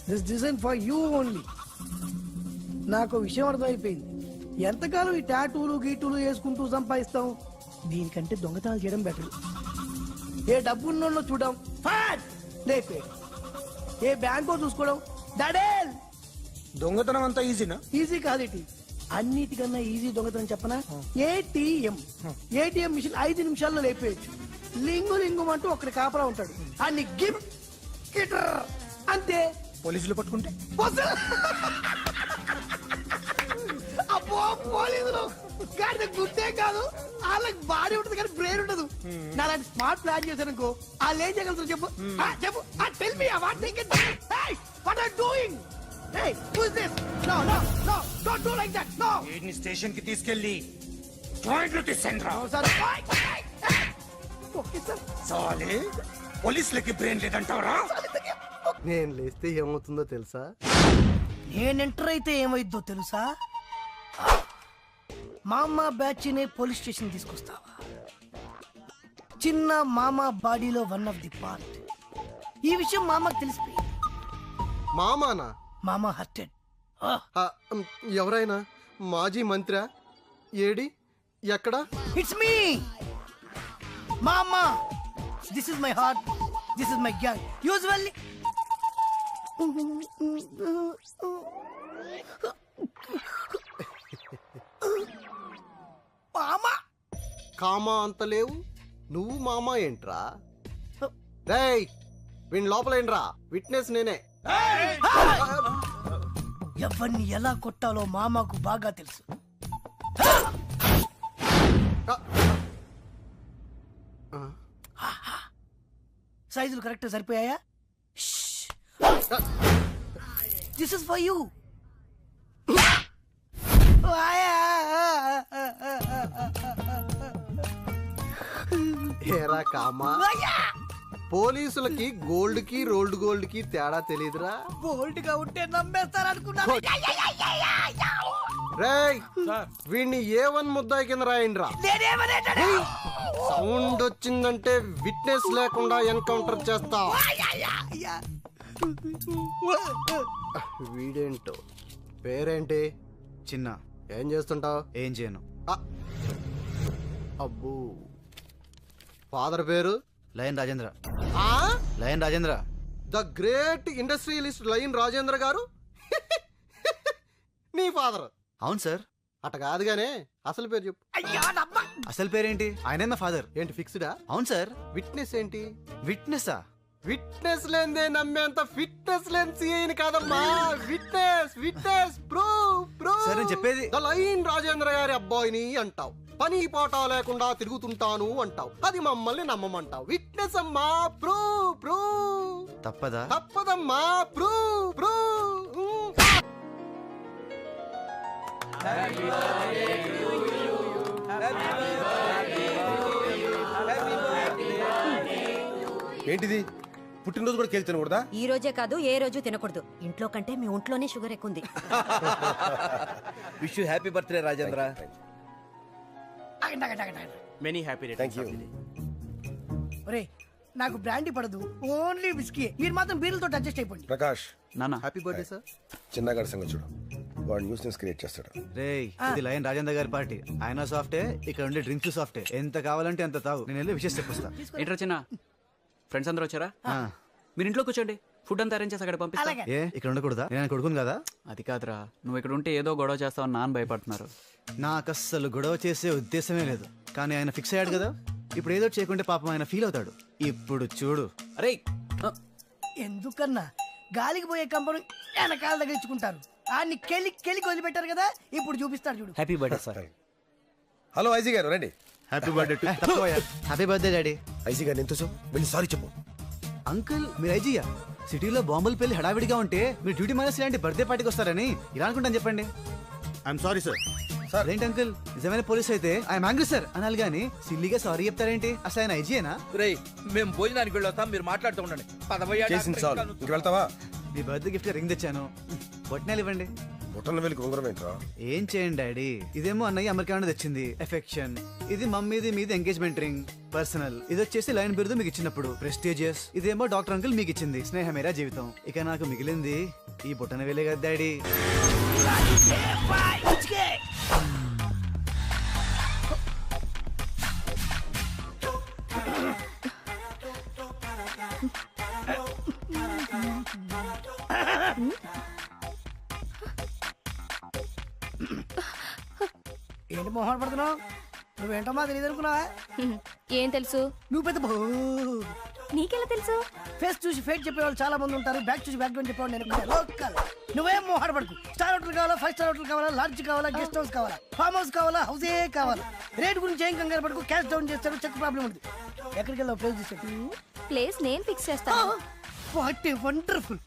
This design for you only. నాకు విషయం అర్థమైపోయింది. ఎంతకాలం ఈ టాటూలు గీటూలు వేసుకుంటూ సంపాదిస్తాం? దీనికంటే దొంగతనాలు చేయడం బెటర్. ఏ డబ్బున్నోళ్ళు చూడడం ఫాట్ లేపే, ఏ బ్యాంకో చూసుకోవడం దడేల్. దొంగతనం అంతా ఈజీనా? ఈజీ కాదేటి, అన్నిటికన్నా ఈజీ దొంగతనం చెప్పనా? ఏటీఎం మిషన్ 5 నిమిషాల్లో లేపేయచ్చు. లింగు లింగు అంటూ ఒకటి కాపలా ఉంటాడు, అన్ని గిమ్ గిటర్ అంతే. పోలీసులు పట్టుకుంటే అబ్బో పోలీసులు గాడి గుర్తే కాదు, వాళ్ళకి బాడీ ఉంటుంది కానీ బ్రెయిన్ ఉండదు. నాలాంటి స్మార్ట్ ప్లాన్ చేశాను అనుకో, వాళ్ళు ఏం చేయగలుగుతారు చెప్పు? చెప్పు, tell me what they can. Hey what are doing? Hey who is this? No no no don't do like that. No, వీడిని స్టేషన్ కి తీసుకెళ్ళి జాయింట్లు తీసేంద్రా. Sir okay sir. సాలే పోలీసులకి బ్రెయిన్ లేదంటావరా? నేను లేస్తే ఏమవుతుందో తెలుసా? నేను ఎంటర్ అయితే ఏమైద్దో తెలుసా? మామా బ్యాచ్ నే పోలీస్ స్టేషన్ తీసుకొస్తావా? చిన్న మామా బాడీలో 1 ఆఫ్ ది పార్ట్. ఈ విషయం మామకు తెలిసిపోయింది. మామానా? మామా హర్టెడ్. ఎవరైనా మాజీ మంత్రా? ఏడి ఎక్కడా? ఇట్స్ మీ మామా. This is my heart, this is my gang. Usually మామా కామా అంత లేవు, నువ్వు మామా ఏంట్రా? రేయ్ వీణ్ లోపలేంట్రా, విట్నెస్ నేనే. ఎవరిని ఎలా కొట్టాలో మామాకు బాగా తెలుసు. సైజులు కరెక్ట్ సరిపోయాయా? This is for you. ఏరా కామా, పోలీసులకి గోల్డ్ కి రోల్డ్ గోల్డ్ కి తేడా తెలియదురా? బోల్డ్ గా ఉంటే నమ్మేస్తారనుకున్నాను. రేయ్ వీడిని A1 ముద్దాయి కింద రాయండి రా. సౌండ్ వచ్చిందంటే విట్నెస్ లేకుండా ఎన్కౌంటర్ చేస్తా. వీడేంటో పేరేంటి? చిన్న. ఏం చేస్తుంటావు? ఏం చేయను. అబ్బో, ఫాదర్ పేరు? లయన్ రాజేంద్ర. ఆ lion Rajendra, the great industrialist lion Rajendra గారు నీ ఫాదర్? అవును సార్. అట కాదుగానే అసలు పేరు చెప్పు. అసలు పేరేంటి? ఆయనే మా ఫాదర్. ఏంటి ఫిక్స్డా? అవును సార్. విట్నెస్ ఏంటి? విట్నెస్సా? విట్నెస్ లేదే నమ్మేంత ఫిట్నెస్ లేని సిఐని కాదమ్మా. Witness witness proof. సార్ నేను చెప్పేది. ద లయన్ రాజేంద్ర గారి అబ్బాయిని అంటావు, పని పాట లేకుండా తిరుగుతుంటాను అంటావు, అది మమ్మల్ని నమ్మమంటావు. విట్నెస్ అమ్మా, ప్రూఫ్. తప్పదా? తప్పదమ్మా, ప్రూఫ్. ఏంటిది? పుట్టినరోజు కూడా కేక్ తినకూడదా? ఈ రోజే కాదు, ఏ రోజు తినకూడదు. ఇంట్లో కంటే మీ ఒంట్లోనే షుగర్ ఎక్కువ. Wish you happy birthday Rajendra. Many happy returns. ఒరే నాకు బ్రాండీ పడదు, ఓన్లీ విస్కీ. మీరు మాత్రం బీర్లతో అడ్జస్ట్ అయిపోండి. ప్రకాష్, నాన్న హ్యాపీ బర్త్డే సార్. చిన్నగారి సంగతి చూడు, వాడు న్యూసెన్స్ క్రియేట్ చేస్తాడు. రేయ్, ఇది లయన్ రాజేంద్ర గారి పార్టీ. ఆయన సాఫ్టే, ఇక్కడ ఉండే డ్రింక్స్ సాఫ్టే. ఎంత కావాలంటే అంత తావు, నేను వెళ్ళి విషయం చెప్పొస్తా. ఏంట్రా చిన్న, ఫ్రెండ్స్ అందరూ వచ్చారా? మీరు ఇంట్లో కూర్చోండి, ఫుడ్ అంతా అరేంజ్ చేసి అక్కడ పంపిస్తా. అలాగే. ఏ ఇక్కడ ఉండకూడదా? నేను కొడుకును కదా. అది కాదురా, నువ్వు ఇక్కడ ఉంటే ఏదో గొడవ చేస్తావని నాన్న భయపడుతున్నారు. నాకు అస్సలు గొడవ చేసే ఉద్దేశమే లేదు, కానీ ఆయన ఫిక్స్ అయ్యాడు కదా, ఇప్పుడు ఏదో చేయకుంటే పాపం ఆయన ఫీల్ అవుతాడు. ఇప్పుడు చూడు. అరే ఎందుకన్నా గాలికి పోయే కంపను వెనకాల దగ్గర ఇచ్చుకుంటారు. ఆడిని కెలికి వదిలిపెట్టారు కదా, ఇప్పుడు చూపిస్తాడు చూడు. Happy birthday sir. Hello IG గారు, రండి. Happy birthday. Happy birthday daddy. IG గారు ఎంతో వెళ్ళి సారీ చెప్పు. అంకుల్ మీరు ఐజీయా? సిటీలో బాంబులు పెళ్లి హడావిడిగా ఉంటే మీరు డ్యూటీ మానేసి ఇలాంటి బర్త్డే పార్టీకి వస్తారని ఇలా అనుకుంటాను చెప్పండి. I'm sorry sir. ఏంటి అంకుల్, నిజమైన పోలీస్ అయితే ఐఎమ్ యాంగ్రీ సార్ అనాలి గానీ సిల్లీగా సారీ చెప్తారేంటి? అసలు ఆయన ఐజీయేనా? రేయ్ మేము భోజనానికి వెళ్ళొస్తాం, మీరు మాట్లాడుతూ ఉండండి. చేసింది చాలు, ఇంక వెళ్తావా? మీ బర్త్డే గిఫ్ట్ రింగ్ తెచ్చాను, బొట్నాలు ఇవ్వండి. బుట్టన వెళ్ళి ఉంగరం ఏంట్రా? ఏం చేయండి డాడీ, ఇదేమో అన్నయ్య అమెరికా నుండి తెచ్చింది ఎఫెక్షన్, ఇది మమ్మీది మీది ఎంగేజ్మెంట్ రింగ్ పర్సనల్, ఇది వచ్చేసి లైన్ బిరుదు మీకు ఇచ్చినప్పుడు ప్రెస్టీజియస్, ఇదేమో డాక్టర్ అంకుల్ మీకు ఇచ్చింది స్నేహమేరా జీవితం. ఇక నాకు మిగిలింది ఈ బుట్టన వేలే కదా డాడీ. ఏంటి మొహం పడుతున్నావు? నువ్వేంటమ్మా తెలియదు అనుకున్నావా? ఏం తెలుసు? నువ్వు పెద్ద నీకెలా తెలుసు? ఫేస్ చూసి ఫేట్ చెప్పేవాళ్ళు చాలా మంది ఉంటారు, బ్యాక్ చూసి బ్యాక్ గ్రౌండ్ చెప్పేవాళ్ళు నేను లోకల్. నువ్వేం మోహాడ పడుకు. స్టార్ హోటల్ కావాలా, 5 స్టార్ హోటల్ కావాలా, లాడ్జ్ కావాలా, గెస్ట్ హౌస్ కావాలా, ఫామ్ హౌస్ కావాలా, హౌసే కావాలా, రేట్ గురించి ఏం కంగారు పడుకు. క్యాష్ డౌన్ చేస్తాడు, చెక్ ప్రాబ్లం ఉంది. ఎక్కడికి వెళ్దాం? ప్లేస్ తీసుకెళ్ళి. ప్లేస్ నేను ఫిక్స్ చేస్తాను. What a wonderful.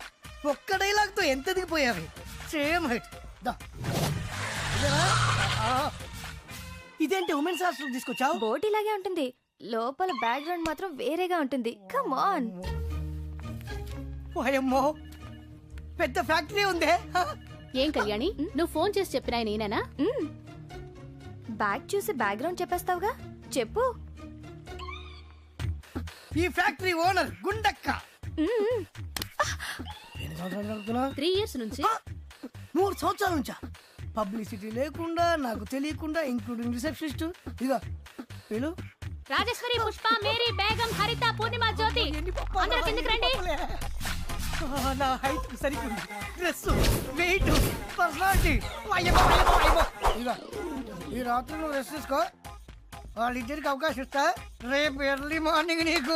ఒక్క డైలాగ్ తో ఎంత దిగిపోయావి. Same height. ఇదేంటి ఉమెన్స్ హాస్టల్ తీసుకొచ్చావు? బోట్ ఇలాగే ఉంటుంది, లోపల బ్యాక్గ్రౌండ్ మాత్రం వేరేగా ఉంటుంది. Come on. ఓయమ్మో, పెద్ద ఫ్యాక్టరీ ఉందే. ఏం కళ్యాణి, నువ్వు ఫోన్ చేసి చెప్పినా నేనేనా? బ్యాగ్ చూసి బ్యాక్గ్రౌండ్ చెప్పేస్తావుగా, చెప్పు. ఈ ఫ్యాక్టరీ ఓనర్ గుండక్క. 3 years నుంచి. 3 సంవత్సరాల నుంచా? పబ్లిసిటీ లేకుండా, నాకు తెలియకుండా, ఇంక్లూడింగ్ రిసెప్షనిస్ట్. ఇదిగో వీళ్ళు రాజేశ్వరి, పుష్ప, మేరీ, బేగం, హరిత, పూర్ణిమ, జ్యోతి, అందరూ కిందకి రండి. నా హైట్ సరిపోయింది, డ్రెస్, వెయిట్, పర్సనాలిటీ. ఇదిగో ఈ రాత్రి నువ్వు రెస్ట్ తీసుకో, వాళ్ళిద్దరికి అవకాశం ఇస్తా. రేపు ఎర్లీ మార్నింగ్ నీకు.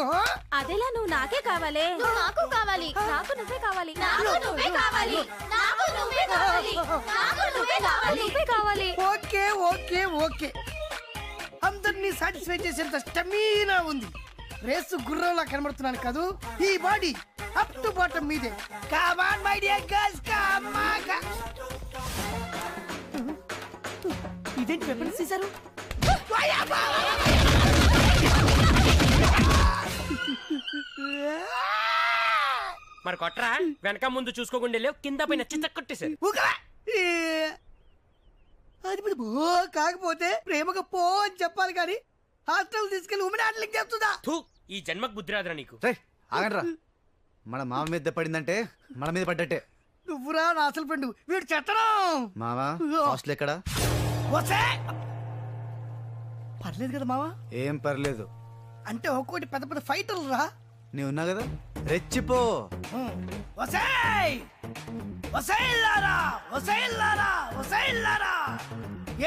అదేలా నువ్వు నాకే కావాలి. నాకు కావాలి. నాకు నువ్వే కావాలి. నాకు నువ్వే కావాలి. నాకు నువ్వే కావాలి. నాకు నువ్వే కావాలి. నువ్వే కావాలి. ఓకే ఓకే ఓకే, అందరినీ సాటిస్ఫై చేసేంత స్టమీనా ఉంది. రేసు గుర్రంలా కనబడుతున్నాను కదూ. ఈ బాడీ అప్ టు బాటమ్ మీదే. Come on my dear girls, come on. ఇదేంటి వెపన్స్ తీశారు? మరి కొట్రా, వెనక ముందు చూసుకోకుండా లేవు, కింద పైన చిత్త కొట్టేశారు. అది ఓ కాకపోతే ప్రేమగా పో అని చెప్పాలి కానీ హాస్టల్ తీసుకెళ్లి ఉమెన్ హ్యాండ్లింగ్ చేస్తుందా? ఈ జన్మకు బుద్ధి రాదురా నీకు. ఆగండ్రా, మన మామ మీద పడిందంటే మన మీద పడ్డట్టే. నువ్వురా నా అసలు ఫ్రెండ్, వీడు చెత్తనం. మావా హాస్టల్ ఎక్కడ? పర్లేదు కదా మావా? ఏం పర్లేదు అంటే ఒక్కోటి పెద్ద పెద్ద ఫైటర్లు రా. నీ ఉన్నా కదా, రెచ్చిపో.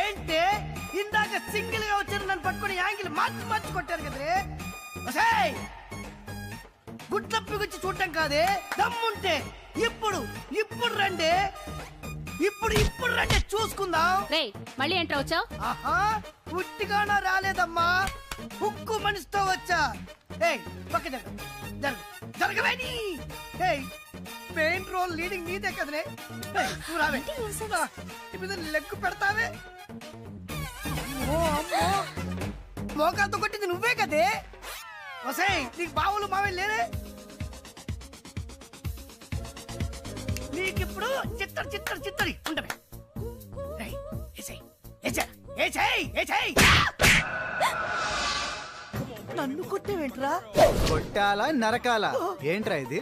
ఏంటే ఇందాక సింగిల్ గా వచ్చారు, నన్ను పట్టుకుని యాంగిల్ మార్చి మార్చి కొట్టారు కదరే. గుట్లప్పికొచ్చి చూడటం కాదే, దమ్ముంటే ఇప్పుడు ఇప్పుడు రండి, ఇప్పుడు ఇప్పుడు రండి చూసుకుందాం. మళ్ళీ ఎంటర్ వచ్చావు? ఆహా, పుట్టిగానా రాలేదమ్మా, ఉక్కు మనిషితో వచ్చా. పక్క జరగవేని. మెయిన్ రోల్ లీడింగ్ నీదే కదనే. నువ్వు రావే, ఇప్పుడు లెగ్గు పెడతావే. మోకాలతో కొట్టింది నువ్వే కదే. వసాయ్, నీకు బావులు మావే లేదే. నీకిప్పుడు చిత్తడి చిత్తడి చిత్తడి ఉండవే. నన్ను కొట్టేవేంట్రా? కొట్టాలా నరకాలా? ఏంట్రా ఇది?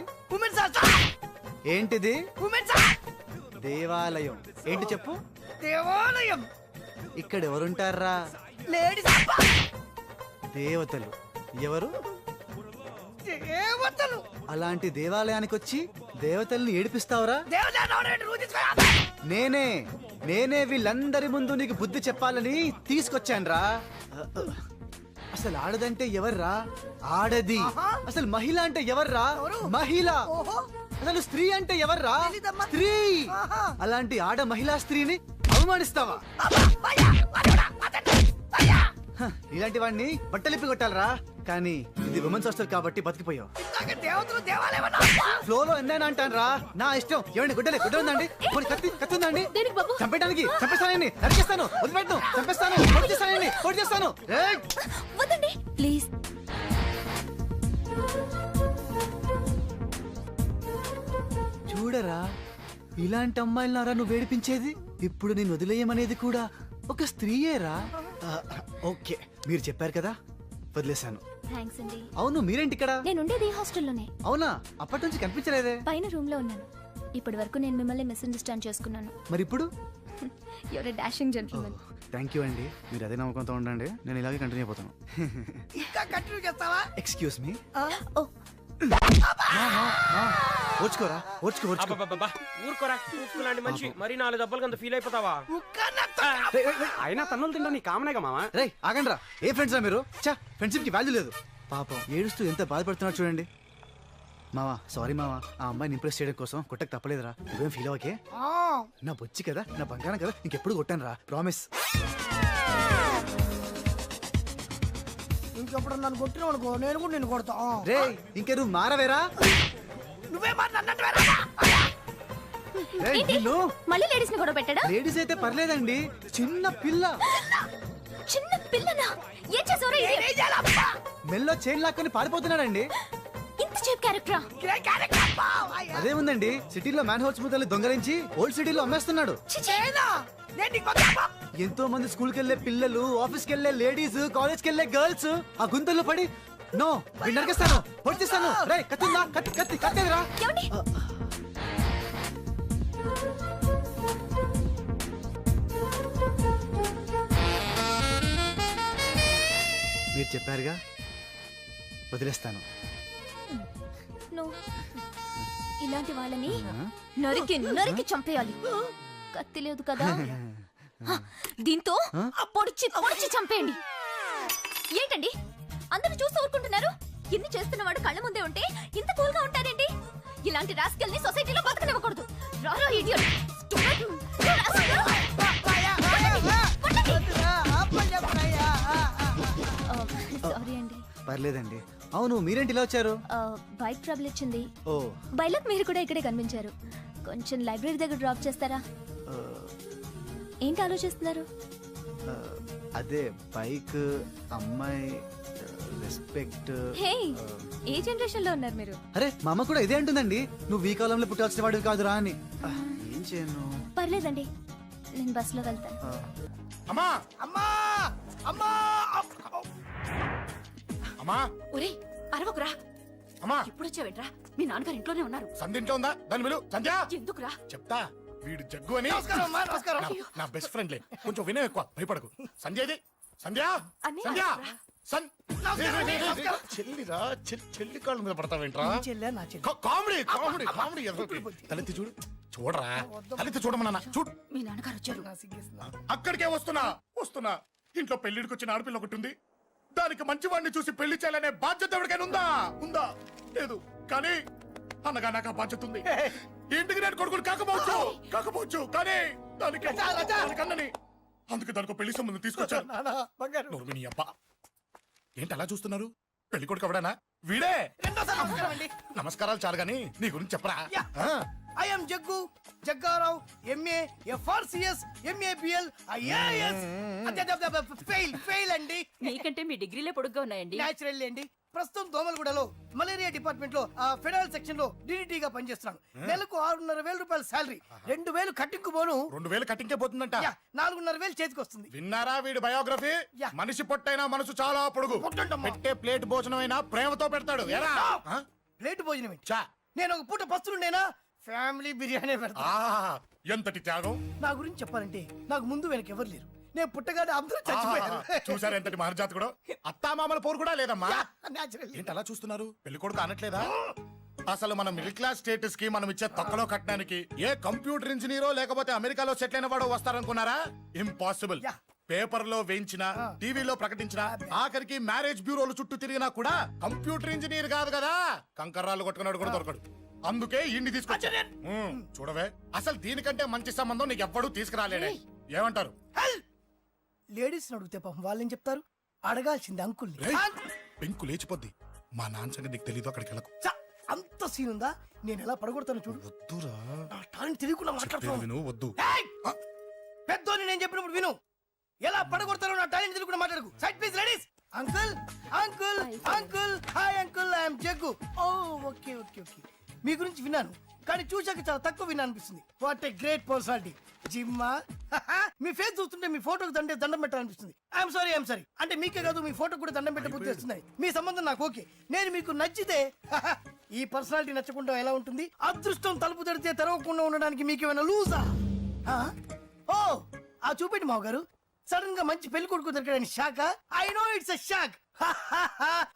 ఏంటిది? దేవాలయం. ఏంటి చెప్పు? దేవాలయం. ఇక్కడ ఎవరుంటారా? దేవతలు. ఎవరు? దేవతలు. అలాంటి దేవాలయానికి వచ్చి దేవతల్ని ఏడిపిస్తావురా? నేనే వీళ్ళందరి ముందు నీకు బుద్ధి చెప్పాలని తీసుకొచ్చాన్రా. అసలు ఆడదంటే ఎవర్రా? ఆడది. అసలు మహిళ అంటే ఎవర్రా? మహిళ. అసలు స్త్రీ అంటే ఎవర్రా? స్త్రీ. అలాంటి ఆడ మహిళా స్త్రీని అవమానిస్తావా? ఇలాంటి వాడిని బట్టలిప్పి కొట్టాలరా. కానీ ఇది ఉమెన్స్ హాస్టల్ కాబట్టి బతికిపోయావు. ఫ్లోలో ఎన్నైనా అంటాను రా, నా ఇష్టం. ఏమండి గుడ్డలే గుడ్డ ఉందండి, కత్తి ఉందండి, చంపేయడానికి చంపేస్తానండి, నరికేస్తాను, వదిలిపెట్టను, చంపేస్తాను, పొడి చేస్తానండి, పొడి చేస్తాను. ప్లీజ్. చూడరా, ఇలాంటి అమ్మాయిలనారా నువ్వు వేడిపించేది? ఇప్పుడు నేను వదిలేయమనేది కూడా ఒక స్త్రీయేరా. ఓకే, మీరు చెప్పారు కదా, వదిలేశాను. థ్యాంక్స్ అండి. అవును, మీరేంటి ఇక్కడ? నేను ఉండేది ఈ హాస్టల్లోనే. అవునా, అప్పటి నుంచి కనిపించలేదే. పైన రూమ్ లో ఉన్నాను. ఇప్పటి వరకు నేను మిమ్మల్ని మిస్అండర్స్టాండ్ చేసుకున్నాను. మరి ఇప్పుడు? Your dashing gentlemen. Thank you అండి, మీరు అదే నమ్మకంతో ఉండండి, నేను ఇలాగే కంటిన్యూ అయిపోతాను. ఇంకా కంటిన్యూ చేస్తావా? Excuse me. ఓ ఓర్చుకోరా, ఓర్చుకో. అబ్బబ్బబ్బా, ఊరుకోరా. ఉప్పు లాంటి మనిషి మరి 4 దెబ్బలు అంత ఫీల్ అయిపోతావా? అయినా తన్నులు తింటా నీ కామనేగా మామ. రే ఆగండ్రా, ఏ ఫ్రెండ్స్ రా మీరు? చా, ఫ్రెండ్షిప్ కి వాల్యూ లేదు. పాపం ఏడుస్తూ ఎంత బాధపడుతున్నాడు చూడండి. మావా సారీ మావా, ఆ అమ్మాయిని ఇంప్రెస్ చేయడం కోసం కొట్టకు తప్పలేదురా. నువ్వేం ఫీల్ అవ్వకే, నా బొచ్చి కదా, నా బంగారం కదా, ఇంకెప్పుడు కొట్టాను రా, ప్రామిస్. ఇంకెప్పుడు నన్ను కొట్టినావు అనుకో, నేను కూడా నిన్ను కొడతా. రే ఇంకే నువ్వు మారవేరా. నువ్వే మళ్ళీ లేడీస్ ని గొడవ పెట్టాడా? లేడీస్ అయితే పర్లేదండి, చిన్న పిల్ల. చిన్న పిల్లనా? ఏం చేసావురా? మెల్లో చైన్ లాక్కొని పారిపోతున్నాడండి. ఇంత చీప్ క్యారెక్టరా? అదే ఉందండి, సిటీలో మ్యాన్ హౌస్ ముద్దల్ని దొంగరించి ఓల్డ్ సిటీలో అమ్మేస్తున్నాడు. ఎంతో మంది స్కూల్ కెళ్లే పిల్లలు, ఆఫీస్ కెళ్లే లేడీస్, కాలేజ్ కెళ్లే గర్ల్స్ ఆ గుంతల్లో పడి నో నరికేస్తాను, పొడిచేస్తాను. రే కత్తిందా? కత్తేదిరా. మీరు చెప్పారుగా, వదిలేస్తాను. ఇలాంటి వాళ్ళని నరికి నరికి చంపేయాలి. కత్తి లేదు కదా, దీంతో పొడిచి పొడిచి చంపేయండి. ఏంటండి అందరూ చూస్తూ ఊరుకుంటున్నారు? ఇన్ని చేస్తున్నవాడు కళ్ళ ముందే ఉంటే ఇంత కూల్ గా ఉంటారేంటి? ఇలాంటి రాస్కెల్ ని సొసైటీలో బతకనివ్వకూడదు. రారో ఇడియట్. సారీ అండి. పర్లేదండి. అవును, మీరేంటి ఇలా వచ్చారు? బైక్ ట్రబుల్ ఇచ్చింది. ఓ, బైలక్ మీరు కూడా ఇక్కడే కనిపించారు. కొంచెం లైబ్రరీ దగ్గర డ్రాప్ చేస్తారా? ఏంటి ఆలోచిస్తున్నారు? అదే బైక్, అమ్మాయి, రెస్పెక్ట్. హే, ఏ జనరేషన్ లో ఉన్నారు మీరు? అరే మా అమ్మ కూడా ఇదే అంటుందండి, నువ్వు ఈ కాలంలో పుట్టాల్సిన వాడివి కాదురా అని. ఏం చేయను? పర్లేదండి, నేను బస్సులో వెళ్తాను. అమ్మా అమ్మా అమ్మా అమ్మా ఒరే అరవకురా. అమ్మా ఇప్పుడు వచ్చావేంట్రా? మీ నాన్నగారు ఇంట్లోనే ఉన్నారు. సంధ్య ఇంట్లో ఉందా? దాని విలు. సంధ్య ఎందుకురా? చెప్తా, వీడు జగ్గు అని నమస్కారం. నా బెస్ట్ ఫ్రెండ్లే, కొంచెం వినయం ఎక్కువ, భయపడకు. సంధ్యది సంధ్య అన్నయ్య, సంధ్య చెల్లిరా, చెల్లి కాళ్ళ మీద పడతావేంట్రా? Comedy comedy comedy. తలెత్తి చూడు, చూడరా, తలెత్తి చూడమన్నా, చూడు. మీ నాన్నగారు వచ్చారు. అక్కడికే వస్తున్నా. ఇంట్లో పెళ్లిడికి వచ్చిన ఆడపిల్ల ఒకటి ఉంది, దానికి మంచి వాడిని చూసి పెళ్లి చేయాలనే బాధ్యత ఎవరికైనా ఉందా? లేదు. కానీ అన్నగా నాకు ఆ బాధ్యత ఉంది. ఇంటికి నేను కొడుకుని కాకపోవచ్చు కానీ దానికి అన్నని, అందుకే దానికి పెళ్లి సంబంధం తీసుకొచ్చాను. నోరు నీ అబ్బా, ఏంటి అలా చూస్తున్నారు? పెళ్లి కొడుకు ఎవడనా? వీడే. నమస్కారాలు చాలు గాని నీ గురించి చెప్పరా. I'm Jaggu Jaggarao, MA FRCS, MABL, IAS. Fail అండి. మీకంటే మీ డిగ్రీలే పొడుగ్గా ఉన్నాయండి. న్యాచురల్ అండి. ప్రస్తుతం దోమలగూడలో మలేరియా డిపార్ట్మెంట్ లో ఫెడరల్ సెక్షన్ లో DDT గా పనిచేస్తున్నాను. నెలకు 6,500 రూపాయల సాలరీ, 2,000 కట్టింగ్ పోను. 2,000 కట్టింకే పోతుందంట. 4,500 చేతికి వస్తుంది. విన్నారా వీడి బయోగ్రఫీ? మనిషి పొట్టైనా మనసు చాలా పొడుగు. పెట్టే ప్లేట్ భోజనం అయినా ప్రేమతో పెడతాడు. ప్లేట్ భోజనం ఏంటి? నేను ఒక పూట పస్తులుండేనా, ఫ్యామిలీ బిర్యానీ పెడతా. ఎంతటి త్యాగం! నా గురించి చెప్పాలంటే నాకు ముందు వెనక ఎవరు లేరు. నేను పుట్టగానే అందరూ చచ్చిపోయారు. చూసారు ఎంతటి మహర్జాత్ కూడా. అత్తామామల పోరు కూడా లేదమ్మా. న్యాచురల్. ఏంటి అలా చూస్తున్నారు? పెళ్లి కొడుకు అనట్లేదా? అసలు మన మిడిల్ క్లాస్ స్టేటస్ కి మనం ఇచ్చే తొక్కలో కట్టడానికి ఏ కంప్యూటర్ ఇంజనీరో లేకపోతే అమెరికాలో సెటిల్ అయిన వాడు వస్తారనుకున్నారా? ఇంపాసిబుల్. పేపర్ లో వేయించిన, టీవీలో ప్రకటించిన, ఆఖరికి మ్యారేజ్ బ్యూరోలు చుట్టూ తిరిగినా కూడా కంప్యూటర్ ఇంజనీర్ కాదు కదా, కంకర్రాలు కొట్టుకున్నాడు కూడా దొరకడు. అందుకే ఇండి తీసుకొచ్చా. చూడవే, అసలు దీనికంటే మంచి సంబంధం నీకు ఎవ్వడూ తీసుకురాలేడే. ఏమంటారు? లేడీస్ అడిగితే పాపం వాళ్ళేం చెప్తారు? అడగాల్సింది అంకుల్ని. పెంకు లేచిపోద్ది. మా నాన్న సంగతి నీకు తెలీదు, అక్కడికి వెళ్ళకు. అంత సీన్ ఉందా? నేను ఎలా పడగొడతాను చూడు. వద్దురా, నా టాలెంట్ తెలియకుండా మాట్లాడుతున్నాను. వద్దు. పెద్దోని నేను చెప్పినప్పుడు విను. ఎలా పడగొడతారో నా టాలెంట్ తెలియకుండా మాట్లాడకు. Side please ladies. Uncle uncle uncle, hi uncle, I'm Jaggu. ఓ ఓకే ఓకే ఓకే. మీ గురించి విన్నాను కానీ చూశాక చాలా తక్కువ విన్నా అనిపిస్తుంది. What a great personality. జిమ్మా మీ ఫేస్ చూస్తుంటే మీ ఫోటోకి దండం పెట్టాలనిపిస్తుంది. ఐఎమ్ సారీ అంటే మీకే కాదు మీ ఫోటో కూడా దండం పెట్టే బుద్ధి వస్తున్నాయి. మీ సంబంధం నాకు ఓకే, నేను మీకు నచ్చితే ఈ పర్సనాలిటీ నచ్చకుండా ఎలా ఉంటుంది? అదృష్టం తలుపు తెరితే తెరవకుండా ఉండడానికి మీకేమైనా లూజా? ఓ ఆ చూపెట్టి మావ గారు, సడన్ గా మంచి పెళ్లి కొడుకు దొరికాడని shock. I know it's a shock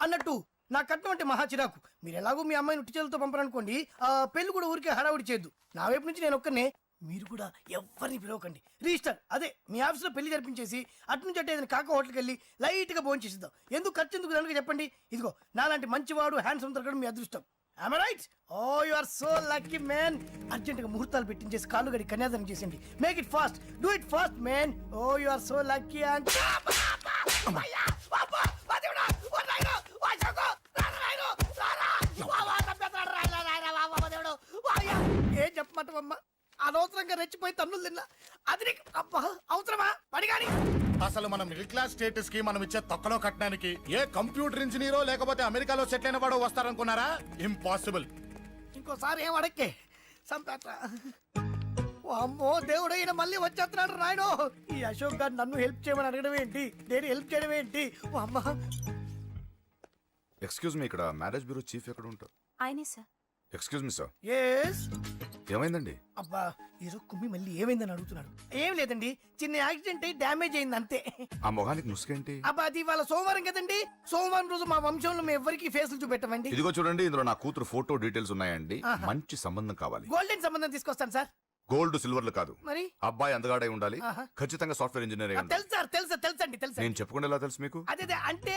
అన్నట్టు నా కట్నం అంటే మహా చిరాకు. మీరు ఎలాగో మీ అమ్మాయిని ఉట్టిచేలతో పంపరనుకోండి, ఆ పెళ్లి కూడా ఊరికే హడావుడి చేయొద్దు. నా వైపు నుంచి నేను ఒక్కనే, మీరు కూడా ఎవరిని పిలవకండి. రిజిస్టర్ అదే మీ ఆఫీస్లో పెళ్లి జరిపించేసి అటు నుంచి అంటే ఏదైనా కాక హోటల్కి వెళ్ళి లైట్ గా భోజనం చేసిద్దాం. ఎందుకు ఖర్చు ఎందుకు దానికి చెప్పండి. ఇదిగో నాలాంటి మంచివాడు హ్యాండ్సమ్ దొరకడం మీ అదృష్టం. Am I right? Oh, you are so lucky, man. అర్జెంటుగా ముహూర్తాలు పెట్టించేసి కాళ్ళు గడి కన్యాదానం చేసేయండి. Make it fast, do it fast, man. Oh, you are so lucky and ఏం చెప్పమంటావమ్మా? అనవసరంగా రెచ్చిపోయి తన్నులు తిన్నా. అది నీకు అబ్బా అవసరమా? పడిగాని అసలు మనం మిడిల్ క్లాస్ స్టేటస్ కి మనం ఇచ్చే తొక్కలో కట్టడానికి ఏ కంప్యూటర్ ఇంజనీరో లేకపోతే అమెరికాలో సెటిల్ అయిన వాడు వస్తారనుకున్నారా? ఇంపాసిబుల్. ఇంకోసారి ఏం అడక్కే సంపేట. అమ్మో దేవుడు, ఈయన మళ్ళీ వచ్చేస్తున్నాడు రాయను. ఈ అశోక్ గారు నన్ను హెల్ప్ చేయమని అడగడం ఏంటి, నేను హెల్ప్ చేయడం ఏంటి? అమ్మ ఎక్స్క్యూజ్ మీ, ఇక్కడ మ్యారేజ్ బ్యూరో చీఫ్ ఎక్కడ ఉంటారు? ఆయనే sir. Excuse me sir. Yes. ఏమైందండి? అబ్బా ఈరోజు కుమ్మి మళ్ళీ ఏమైందని అడుగుతున్నాడు. ఏం లేదండి, చిన్న యాక్సిడెంట్ అయి డ్యామేజ్ అయింది అంతే. ఆ మొహానికి ముసుకేంటి? అబ్బా అది ఇవాళ సోమవారం కదండి, సోమవారం రోజు మా వంశంలో మేము ఎవరికి ఫేసులు చూపెట్టమండి. ఇదిగో చూడండి, ఇందులో నా కూతురు ఫోటో డీటెయిల్స్ ఉన్నాయండి. మంచి సంబంధం కావాలి. గోల్డెన్ సంబంధం తీసుకొస్తాను సార్. గోల్డ్ సిల్వర్లు కాదు, మరి అబ్బాయి అందగాడై ఉండాలి. ఖచ్చితంగా సాఫ్ట్వేర్ ఇంజనీర్. తెలుసు సార్, తెలుసండి. నేను చెప్పకుండా ఎలా తెలుసు మీకు? అదే అంటే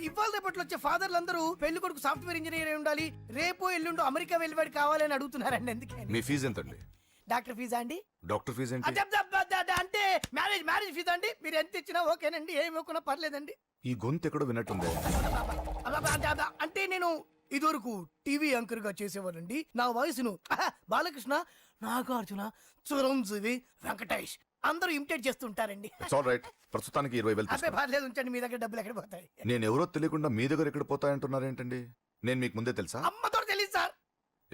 ఇవాళ రేపట్లో వచ్చే ఫాదర్లు అందరూ పెళ్లి కొడుకు సాఫ్ట్వేర్ ఇంజనీర్ అయి ఉండాలి, రేపు ఎల్లుండు అమెరికా వెళ్ళివాడు కావాలి అని అడుగుతున్నారండి. అందుకే. మీ ఫీజు ఎంతండి? డాక్టర్ ఫీజా అండి? డాక్టర్ ఫీజు ఏంటి? అంటే మ్యారేజ్ ఫీజా అండి. మీరు ఎంత ఇచ్చినా ఓకేనండి, ఏమి ఇవ్వకున్నా పర్లేదండి. ఈ గొంతు ఎక్కడో విన్నట్టుంది. అంటే నేను ఇదివరకు టీవీ యాంకర్ గా చేసేవాడండి. నా వయసును బాలకృష్ణ, నాగార్జున, చిరంజీవి, వెంకటేష్ అందరూ ఇమిటేట్ చేస్తుంటారండి. ప్రస్తుతానికి 20,000 అబ్బే పర్లేదు, ఉంచండి. మీ దగ్గర డబ్బులు ఎక్కడ పోతాయి? నేను ఎవరో తెలియకుండా మీ దగ్గర ఎక్కడ పోతాయంటున్నారేంటండి? నేను మీకు ముందే తెలుసా? అమ్మతో తెలియదు సార్.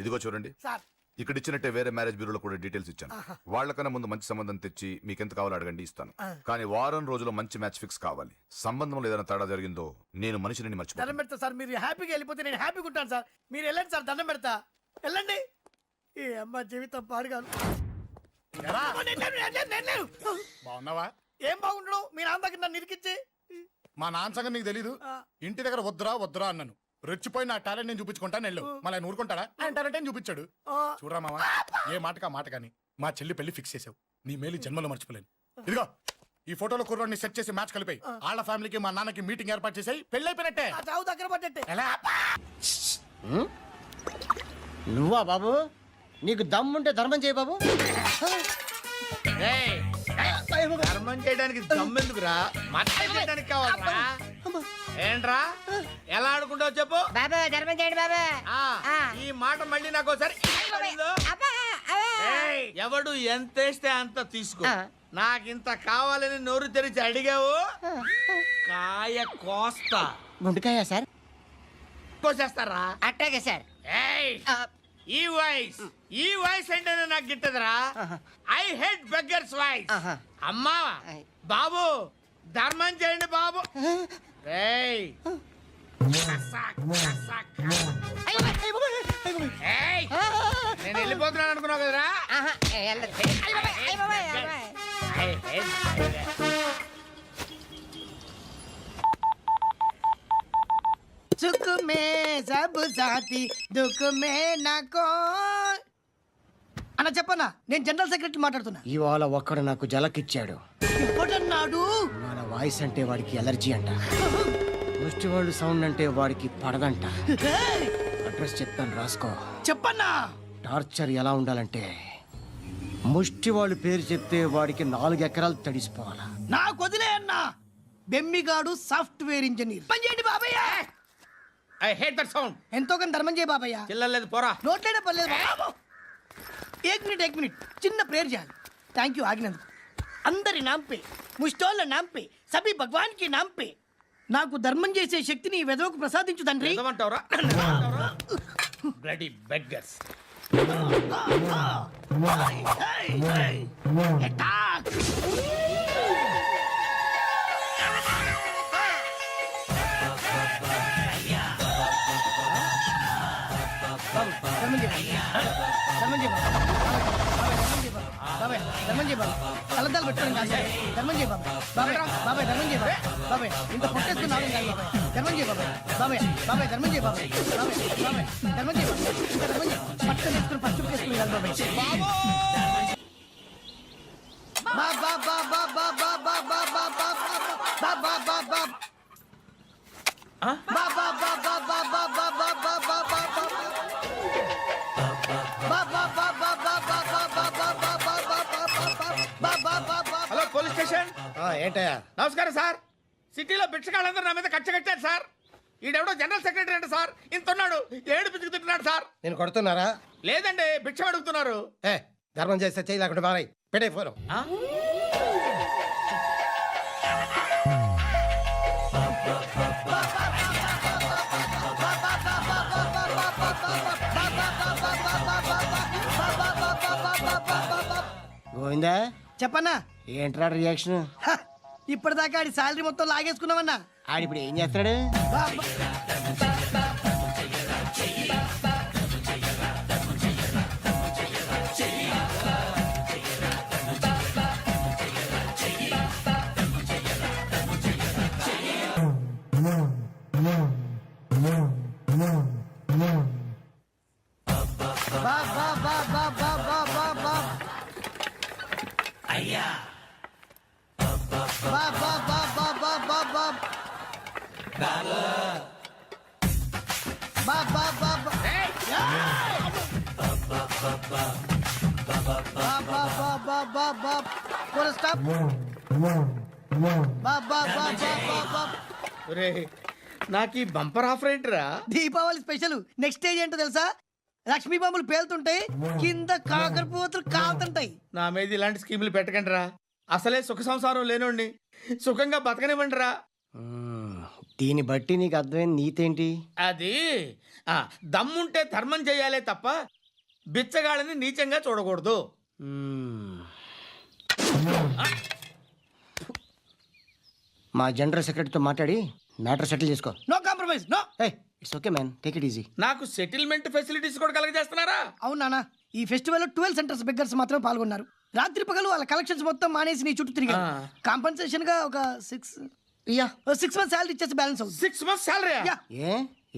ఇదిగో చూడండి సార్, ఇక్కడ ఇచ్చినట్టే వేరే మ్యారేజ్ బ్యూరోలో కూడా డీటెయిల్స్ ఇచ్చాను. వాళ్ళకన్నా ముందు మంచి సంబంధం తెచ్చి మీకు ఎంత కావాలో అడగండి, ఇస్తాను. కానీ వారం రోజుల్లో మంచి మ్యాచ్ ఫిక్స్ కావాలి. సంబంధంలో ఏదైనా తేడా జరిగిందో నేను మనిషిని మర్చిపోతాను. దండం పెడతా సార్. మీరు హ్యాపీగా వెళ్ళిపోతే నేను హ్యాపీగా ఉంటాను సార్. మీరు వెళ్ళండి సార్, దండం పెడతా. వెళ్ళండి. ఈ అమ్మ జీవితం పాడుగాను. బాగున్నావా? ఏం బాగుండడం? మీ నాన్న దగ్గర నన్ను ఇరికిచ్చి. మా నాన్న సంగతి నీకు తెలీదు. ఇంటి దగ్గర వద్దురా అన్నాను. రెచ్చిపోయి నా టాలెంట్ నేను చూపించుకుంటాను. వెళ్ళు. మళ్ళీ ఆయన ఊరుకుంటాడా? ఆయన టాలెంట్ చూపించాడు. చూడరా మావా, ఏ మాటకా మాట కానీ మా చెల్లి పెళ్లి ఫిక్స్ చేసావు. నీ మేలు జన్మలో మర్చిపోలేను. ఇదిగో ఈ ఫోటోలో కుర్రాడిని సెట్ చేసి మ్యాచ్ కలిపాయి. వాళ్ళ ఫ్యామిలీకి మా నాన్నకి మీటింగ్ ఏర్పాటు చేసాయి. పెళ్లి అయిపోయినట్టే. చావు దగ్గర పడ్డట్టే. నువ్వా బాబు? నీకు దమ్ముంటే ధర్మం చేయి బాబు. ధర్మం చేయడానికి దమ్మెందుకురా? చేయడానికి కావాలరా? ఏంట్రా ఎలా ఆడుకుంటావు చెప్పు. బాబా ధర్మం చేయండి బాబా. ఈ మాట మళ్ళీ నాకు ఒకసారి. ఎవడు ఎంత వేస్తే అంత తీసుకో. నాకింత కావాలని నోరు తెరిచి అడిగావు, కాయ కోస్తా. గుండెకాయ సార్? కోసేస్తారా? అట్టాగే సార్. ఈ వాయిస్ అంటే నాకు గిట్టదురా. I hate beggars voice. అమ్మా బాబు ధర్మం చేయండి బాబు. నేను వెళ్ళిపోతున్నాను అనుకున్నావు కదరా? सुख में सब साथी दुख में ना कोई. అన్న చెప్పన్నా, నేను జనరల్ సెక్రటరీ మాట్లాడుతున్నా. ఇవాళ ఒక్కడు నాకు జలకిచ్చాడు. ఇప్పుడన్నాడు మన వాయిస్ అంటే వాడికి ఎలర్జీ అంట. ముష్టి వాళ్ళు సౌండ్ అంటే వాడికి పడదంట. అడ్రస్ చెప్తాను రాసుకో. చెప్పన్నా. టార్చర్ ఎలా ఉండాలంటే ముష్టి వాళ్ళు పేరు చెప్తే వాడికి 4 ఎకరాలు తడిసిపోవాలా. నాకు వదిలే అన్నా. బెమ్మిగాడు సాఫ్ట్వేర్ ఇంజనీర్. పని చేయండి బాబయ్య. I hate that sound. ఎంతో కొంత ధర్మం చేయ బాబయ్య. చిల్లలేదు పోరా. నోట్లేడే పర్లేదు బాబు. एक मिनट చిన్న ప్రేయర్ చేయాలి. థ్యాంక్ యూ ఆగినందుకు. అందరి నాంపే, ముష్టోళ్ళ నాంపే, సభీ భగవాన్ కి నాంపే నాకు ధర్మం చేసే శక్తిని ఈ వెదవకు ప్రసాదించు తండ్రి. Bloody beggars. కలద్దాలు పెట్టుకోండి కాదు సార్. ధర్మం చేయ బాబాయ్. బాబాయ్ బాబాయ్ ధర్మం చేయ బాబాయ్. బాబాయ్ ఇంత పొట్టేసుకున్నావు కాదు బాబాయ్. ధర్మం చేయ బాబాయ్. బాబాయ్ బాబాయ్ ధర్మం చేయ బాబాయ్. బాబాయ్ బాబాయ్ ధర్మం చేయ బాబాయ్. ఇంకా ధర్మం చేయ. పట్టుకొని వేసుకుని పచ్చి వేసుకుని కాదు బాబాయ్. బాబా బాబా బాబా బాబా బాబా బాబా బాబా హలో పోలీస్ స్టేషన్. ఏంటయ్యా? నమస్కారం సార్. సిటీలో భిక్షగాళ్ళందరూ నా మీద కక్ష కట్టారు సార్. ఈడెవడో జనరల్ సెక్రటరీ అంట సార్. ఇంత ఉన్నాడు, ఏడు పిచ్చుకు తింటున్నాడు సార్. నేను కొడుతున్నారా? లేదండి, భిక్ష అడుగుతున్నారు. ధర్మం చేస్తే చేయి లేకుండా మారాయి. పెట్టే ఫోన్. గోవిందా, చెప్పన్నా. ఏంట్రా రియాక్షన్? ఇప్పటిదాకా ఆడి శాలరీ మొత్తం లాగేసుకున్నామన్నా. ఆడిప్పుడు ఏం చేస్తాడు? నాకు ఈ బంపర్ ఆఫర్ ఏంటిరా? దీపావళి స్పెషల్. నెక్స్ట్ స్టేజ్ ఏంటో తెలుసా? లక్ష్మీ బాంబులు పేలుతుంటాయి, కింద కాకరపువ్వుతులు కాలుతుంటాయి. నా మీద ఇలాంటి స్కీములు పెట్టకండి రా. అసలే సుఖ సంసారం లేనోడిని సుఖంగా బతకనివ్వండి రా. దీన్ని బట్టి నీకు అర్థమైన నీతేంటి? అది దమ్ముంటే ధర్మం చేయాలే తప్ప బిచ్చగాళ్ళని నీచంగా చూడకూడదు. మా జనరల్ సెక్రటరీతో మాట్లాడి మ్యాటర్ సెటిల్ చేసుకో. No compromise. No. It's okay man, take it easy. నాకు సెటిల్మెంట్ ఫెసిలిటీస్ కూడా కలగజేస్తున్నారా? అవును నాన్న. ఈ ఫెస్టివల్ 12 సెంటర్స్ బెగ్గర్స్ మాత్రం పాల్గొన్నారు. రాత్రి పగలు వాళ్ళ కలెక్షన్స్ మొత్తం మానేసి నీ చుట్టూ తిరిగారు. కాంపన్సేషన్ గా ఒక 6 months శాలరీ ఇచ్చేసి బ్యాలెన్స్ అవుతుంది. 6 months శాలరీ? ఏ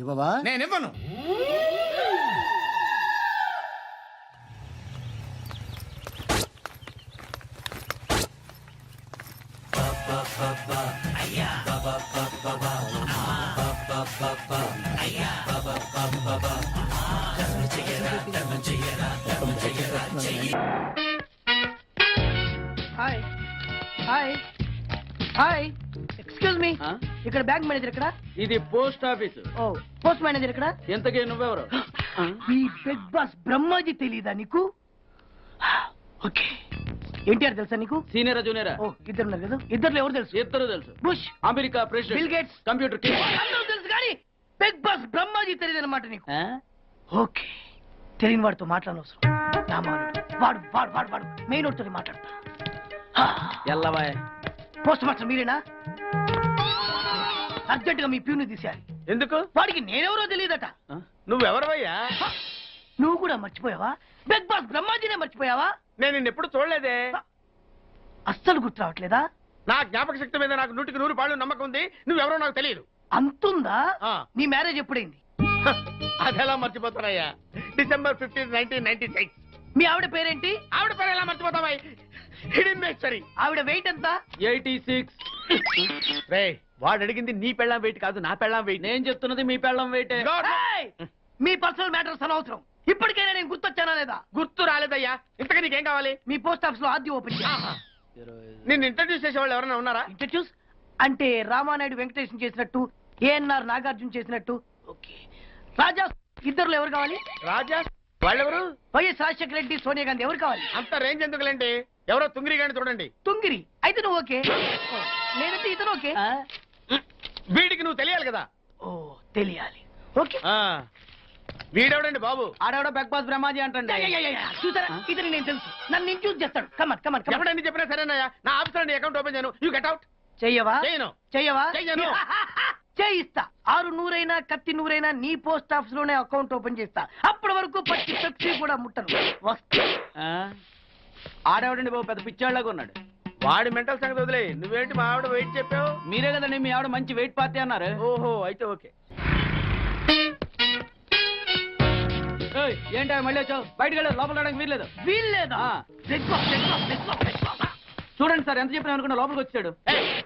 ఇవ్వవా? నేను ఇవ్వను. Hi hi hi, excuse me. ఇక్కడ బ్యాంక్ మేనేజర్ ఇక్కడ? ఇది పోస్ట్ ఆఫీస్. ఓ, పోస్ట్ మేనేజర్ ఇక్కడ? ఎంతకే నువ్వెవరు? ఈ బిగ్ బాస్ బ్రహ్మాజీ తెలీదా నీకు? ఓకే. ఎన్టీఆర్ తెలుసా నీకు? సీనియరా జూనియరా? ఓ, ఇద్దరు ఉన్నారు కదా. ఇద్దరు ఎవరు తెలుసు? ఇద్దరు తెలుసు. Bush, America president, bill gates, computer king. అందరూ తెలుసు కానీ బిగ్ బాస్ బ్రహ్మాజీ తెలియదు అనమాట నీకు. ఓకే, తెలియని వాడితో మాట్లాడనవసరం. నా మానుడు వాడు వాడు వాడు వాడు మెయిన్ వాడితో మాట్లాడతా. ఎల్లవాయ్. పోస్ట్ మాస్టర్ మీరేనా? అర్జెంట్ గా మీ ప్యూని తీసేయాలి. ఎందుకు? వాడికి నేనెవరో తెలియదట. నువ్వెవరవయ్యా? నువ్వు కూడా మర్చిపోయావా? బిగ్ బాస్ బ్రహ్మాజీనే మర్చిపోయావా? నేను నిన్నెప్పుడు చూడలేదే. అస్సలు గుర్తు రావట్లేదా? నా జ్ఞాపక శక్తి మీద నాకు 100% నమ్మకం ఉంది. నువ్వెవరో నాకు తెలియదు. అంతుందా? నీ మ్యారేజ్ ఎప్పుడైంది? అదెలా మర్చిపోతానయ్యా? December 15, 1996. మీ ఆవిడ పేరేంటి? ఆవిడ పేరు ఎలా మర్చిపోతావా? హిడెన్మేశ్వరి. ఆవిడ వెయిట్ ఎంత? 86. రే, వాడు అడిగింది నీ పెళ్ళాం వెయిట్ కాదు, నా పెళ్ళాం వెయిట్. నేను చెప్తున్నది మీ పెళ్ళాం వెయిట్. మీ పర్సనల్ మ్యాటర్స్ అనవసరం. ఇప్పటికైనా నేను గుర్తొచ్చానా లేదా? గుర్తు రాలేదయ్యా. ఇంతగా నీకేం కావాలి? మీ పోస్ట్ ఆఫీస్ లో ఆద్యం ఓపెన్ చేయాలి. నిన్ను ఇంట్రడ్యూస్ చేసే వాళ్ళు ఎవరైనా ఉన్నారా? ఇంట్రడ్యూస్ అంటే రామానాయుడు వెంకటేశం చేసినట్టు, ఏఎన్ఆర్ నాగార్జున చేసినట్టు. ఓకే, రాజా ఇద్దరులో ఎవరు కావాలి? రాజా వాళ్ళెవరు? వైఎస్ రాజశేఖర రెడ్డి, సోనియా గాంధీ ఎవరు కావాలి? అంత రేంజ్ ఎందుకులేండి, ఎవరో తుంగిరి గాని చూడండి. తుంగిరి అయితే నువ్వు ఓకే, లేదంటే ఇతను ఓకే. వీడికి నువ్వు తెలియాలి కదా. ఓ, తెలియాలి. ఓకే, వీడెవడండి బాబు? ఆడెవడో బిగ్ బాస్ బ్రహ్మాజీ అంటండి. చూసారా ఇతని నేను తెలుసు, నన్ను ఇంట్యూస్ చేస్తాడు. కమన్ కమన్ ఎవడండి చెప్పినా సరేనయ్యా, నా ఆఫీస్ లో అకౌంట్ ఓపెన్ చేయను. You get out. చెయ్యవా? చేయను. చెయ్యవా? చెయ్యను. చేయిస్తా. 6 నూరైనా కత్తి నూరైనా నీ పోస్ట్ ఆఫీస్ లోనే అకౌంట్ ఓపెన్ చేస్తా. అప్పటి వరకు పచ్చి పెప్సీ కూడా ముట్టను. వస్తా. ఆడెవడండి బాబు? పెద్ద పిచ్చాళ్ళగా ఉన్నాడు. వాడి మెంటల్ సంగతి వదిలే. నువ్వేంటి మా ఆవిడ వెయిట్ చెప్పావు? మీరే కదండి మీ ఆవిడ మంచి వెయిట్ పార్టీ అన్నారు. ఓహో, అయితే ఓకే. ఏంటో మళ్ళీ వచ్చావు? బయటకు వెళ్ళి లోపల రావడానికి వీల్లేదు. వీల్లేదా? చూడండి సార్, ఎంత చెప్పినా అనుకున్నా లోపలికి వచ్చాడు.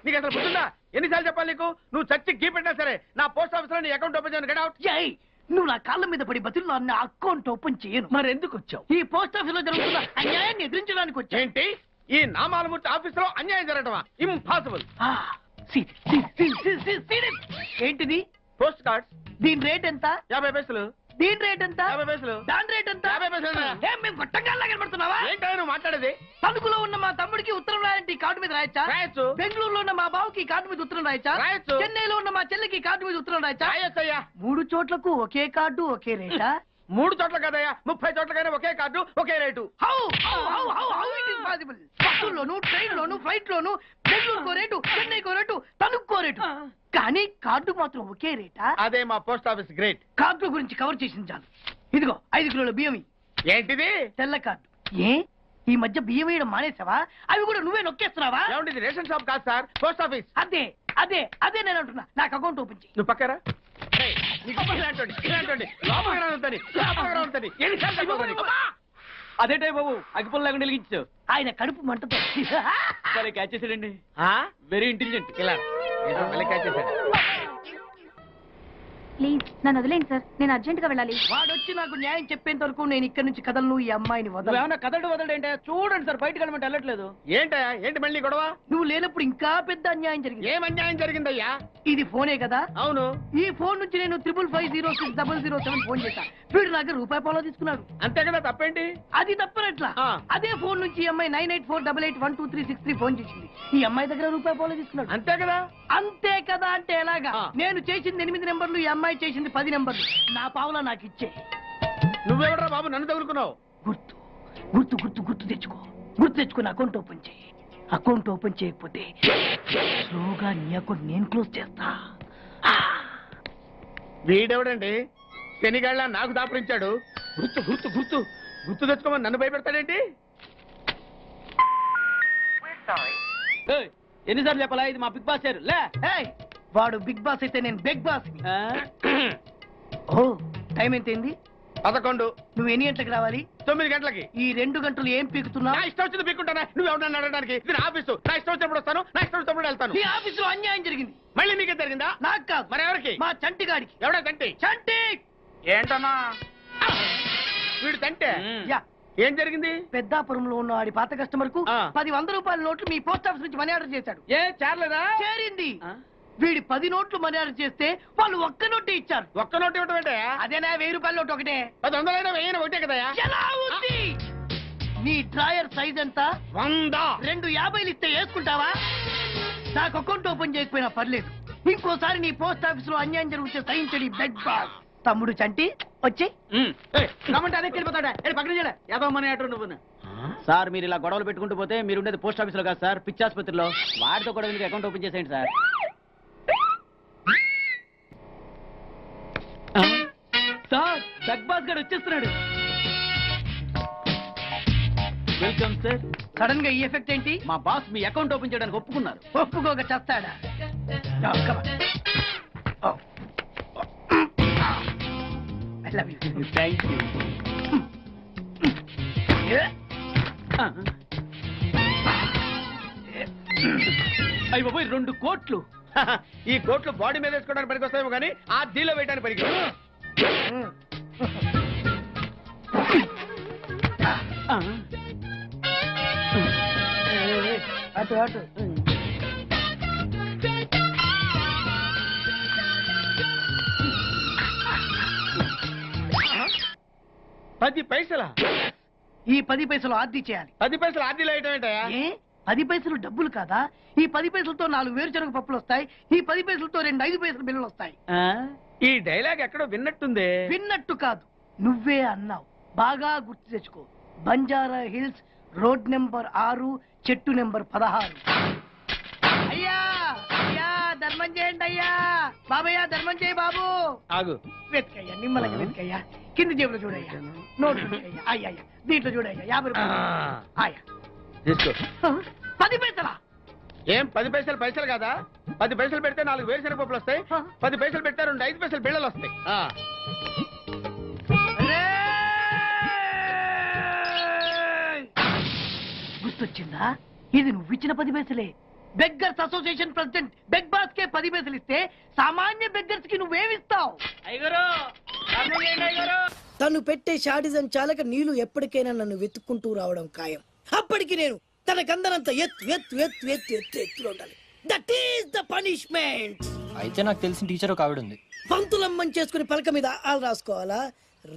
నీకు అసలు గుర్తుందా? ఎన్నిసార్లు చెప్పాలి నీకు? నువ్వు చచ్చి గీ పెట్టినా సరే నా పోస్ట్ ఆఫీస్ లో నీ అకౌంట్ ఓపెన్ చేయను. Get out. నువ్వు నా కాళ్ళ మీద పడి బతులు నా అకౌంట్ ఓపెన్ చేయను. మరి ఎందుకు వచ్చావు? ఈ పోస్ట్ ఆఫీస్ లో జరుగుతున్న అన్యాయాన్ని ఎదిరించడానికి వచ్చా. ఏంటి? ఈ నామాలమూర్తి ఆఫీస్ లో అన్యాయం జరగటమా? ఇంపాసిబుల్. ఏంటిది? Post card. దీని రేట్ ఎంత? 50 పైసలు. దీని రేట్ ఎంత? 50 పైసలు. దాని రేట్ ఎంత? 50 పైసలు. మేము గొట్టంగా కనబడుతున్నావా? ఏంటో నువ్వు మాట్లాడేది? తణుకులో ఉన్న మా తమ్ముడికి ఉత్తరం రాయంటే ఈ కార్డు మీద రాయచ్చా? రాయొచ్చు. బెంగళూరులో ఉన్న మా బావుకి ఈ కార్డు మీద ఉత్తరం రాయచ్చా? రాయొచ్చు. చెన్నైలో ఉన్న మా చెల్లికి ఈ కార్డు మీద ఉత్తరం రాయచ్చా? రాయొచ్చయ్యా. 3 చోట్లకు ఒకే కార్డు ఒకే రేటా? 3 చోట్ల కదయ్యా, 30 చోట్లకైనా ఒకే కార్డు ఒకే రేటు. బస్సుల్లోను, ట్రైన్ లోను, ఫ్లైట్ లోను బెంగళూరుకో రేటు, చెన్నైకో రేటు, తణుక్కో రేటు. కానీ కార్డు మాత్రం ఒకే రేటా? అదే మా పోస్ట్ ఆఫీస్ గ్రేట్. కార్డు గురించి కవర్ చేసింది చాలు. ఇదిగో 5 కిలోల బియ్యం. ఏంటిది? తెల్ల కార్డు. ఏ ఈ మధ్య బియ్యం వేయడం మానేసావా? అవి కూడా నువ్వే నొక్కేస్తున్నావా? ఏమంటే రేషన్ షాప్ కాదు సార్, పోస్ట్ ఆఫీస్. అదే అదే అదే నేను అంటున్నా. నాకు అకౌంట్ ఓపెన్ చేయి. నువ్వు పక్కరా. అదేటే బాబు, అగ్గిపుల్ల లేకుండా వెలిగించు. ఆయన కడుపు మంటతో క్యాచ్ చేసాడండి. Very intelligent. ఇలా క్యాచ్ చేశాడు. ప్లీజ్ నన్ను వదిలేండి సార్, నేను అర్జెంట్ గా వెళ్ళాలి. వాడొచ్చి నాకు న్యాయం చెప్పేంత వరకు నేను ఇక్కడి నుంచి కదలను. ఈ అమ్మాయిని వదలు. ఏమన్నా కదలడు వదలంటే చూడండి సార్, బయటకు వెళ్ళమంటే వెళ్ళట్లేదు. ఏంటయ్యా? ఏంటి మళ్ళీ గొడవ? నువ్వు లేనప్పుడు ఇంకా పెద్ద అన్యాయం జరిగింది. ఏం అన్యాయం జరిగిందయ్యా? ఇది ఫోనే కదా? అవును. ఈ ఫోన్ నుంచి నేను 555060007 ఫోన్ చేశా. వీడు నాకు ₹1 తీసుకున్నాడు. అంతే కదా, తప్పేంటి? అది తప్పనట్లా. అదే ఫోన్ నుంచి ఈ అమ్మాయి 984888123363 ఫోన్ చేసింది. ఈ అమ్మాయి దగ్గర ₹1 తీసుకున్నాడు. అంతే కదా? అంతే కదా అంటే ఎలాగా? నేను చేసింది 8 నెంబర్లు, ఈ అమ్మాయి చేసింది 10 నెంబర్లు. నా పావులా నాకు ఇచ్చే. నువ్వెవడరా బాబు నన్ను తగులుకున్నావు? గుర్తు గుర్తు గుర్తు గుర్తు తెచ్చుకో. గుర్తు తెచ్చుకుని అకౌంట్ ఓపెన్ చేయి. అకౌంట్ ఓపెన్ చేయకపోతే స్లోగా నీ అకౌంట్ నేను క్లోజ్ చేస్తా. వీడెవడండి? శనిగాళ్ళ నాకు దాపరించాడు. గుర్తు గుర్తు గుర్తు గుర్తు తెచ్చుకోమని నన్ను భయపెడతాడేంటి? ఎన్నిసార్లు చెప్పాలా? ఇది మా బిగ్ బాస్ సార్. లే, వాడు బిగ్ బాస్ అయితే నేను బిగ్ బాస్. ఓ టైం ఎంతైంది? 11. నువ్వు ఎన్ని గంటలకు రావాలి? 9 గంటలకి. ఈ 2 గంటలు ఏం పీకుతున్నావు? నా ఇష్టం వచ్చింది పీక్కుంటానా? నువ్వు ఎవరన్నా అడగడానికి? ఇది నా ఆఫీసు. నా ఇష్టం వచ్చినప్పుడు వస్తాను, నా ఇష్టం వచ్చినప్పుడు వెళ్తాను. ఈ ఆఫీసులో అన్యాయం జరిగింది. మళ్ళీ మీకే జరిగిందా? నాకు కాదు. మరి ఎవరికి? మా చంటి గాడికి. ఎవడా తంటి? చంటి. ఏంటన్నా వీడు తంటే? యా. ఏం జరిగింది? పెద్దాపురంలో ఉన్న వాడి పాత కస్టమర్ కు 10 100 నోట్లు మీ పోస్ట్ ఆఫీస్ నుంచి మనీ ఆర్డర్ చేశాడు. ఏ చేరలేదా? చేరింది. వీడి 10 నోట్లు మనీ ఆర్డర్ చేస్తే వాళ్ళు ఒక్క నోటు ఇచ్చారు. ఒక్క నోటు ఇవ్వటం ఏంటే? అదేనా ₹1000 నోటు ఒకటే. 100 వెయ్యి ఒకటే కదా? ఎలా ఉంది? నీ డ్రాయర్ సైజ్ ఎంత? 100. 2 50లు ఇస్తే వేసుకుంటావా? నాకు అకౌంట్ ఓపెన్ చేయకపోయినా పర్లేదు. ఇంకోసారి నీ పోస్ట్ ఆఫీస్ లో అన్యాయం జరిగితే సహించడి బెగ్ బాస్. తమ్ముడు చంటి వచ్చి రమ్మంటే అదే వెళ్ళిపోతాడా? పక్కన చేయలే యాదవ్ మనీ ఆటో నువ్వు. సార్ మీరు ఇలా గొడవలు పెట్టుకుంటూ పోతే మీరు ఉండేది పోస్ట్ ఆఫీస్ లో కాదు సార్, పిచ్చి ఆసుపత్రిలో. వాడితో కూడా మీకు అకౌంట్ ఓపెన్ చేసేయండి సార్. సార్ బిగ్ బాస్ గారు వచ్చేస్తున్నాడు. Welcome sir. సడన్ గా ఈ ఎఫెక్ట్ ఏంటి? మా బాస్ మీ అకౌంట్ ఓపెన్ చేయడానికి ఒప్పుకున్నారు. ఒప్పుకోక చేస్తాడా? Thank you. అయ్యి బాబోయ్ 2 కోట్లు. ఈ కోట్లు బాడీ మీద వేసుకోవడానికి పనికి వస్తాయేమో కానీ ఆ డీలో వేయడానికి పనికి. అటు అటు. $10 పైసలా? ఈ 10 పైసలు ఆర్డీ చేయాలి. 10 పైసలు ఆర్డీలో వేయటం ఏంటయ్యా? ఏ 10 పైసలు డబ్బులు కాదా? ఈ 10 పైసలతో 4 వేరుశనగ పప్పులు వస్తాయి. ఈ 10 పైసలతో 2 5 పైసలు బిల్లులు వస్తాయి. ఈ డైలాగ్ ఎక్కడో విన్నట్టుంది. విన్నట్టు కాదు, నువ్వే అన్నావు. బాగా గుర్తు తెచ్చుకో. బంజారా హిల్స్, రోడ్ నెంబర్ 6, చెట్టు నెంబర్ 16. అయ్యా అయ్యా ధర్మం చేయండి అయ్యా. బాబయ్యా ధర్మం చేయి బాబు. ఆగు. వెతికయ్యా, నిమ్మలంగా వెతికయ్యా. కింది జేబులో చూడయ్యా. నోట్ అయ్యా. అయ్యా దీంట్లో చూడయ్యా. 50 రూపాయలు. అయ్యా తీసుకో. 10 పైసలా? ఏం 10 పైసలు పైసలు కదా? 10 పైసలు పెడితే 4 వేరుశనగ పప్పులు వస్తాయి. 10 పైసలు పెడితే 2 5 పైసలు బిళ్ళలు వస్తాయి. గుర్తొచ్చిందా? ఇది నువ్వు ఇచ్చిన 10 పైసలే. Beggars association president beg boss కే 10 పైసలు ఇస్తే సామాన్య బెగ్గర్స్ కి నువ్వేమిస్తావు? తను పెట్టే షాడిజం చాలక నీళ్లు ఎప్పటికైనా నన్ను వెతుక్కుంటూ రావడం ఖాయం. అప్పటికి నేను తనకందనంత ఎత్తులో ఉండాలి. That is the punishment. అయితే నాకు తెలిసిన టీచర్ ఒక ఆవిడ ఉంది. పంతులమ్మని చేసుకుని పలక మీద ఆలు రాసుకోవాలా?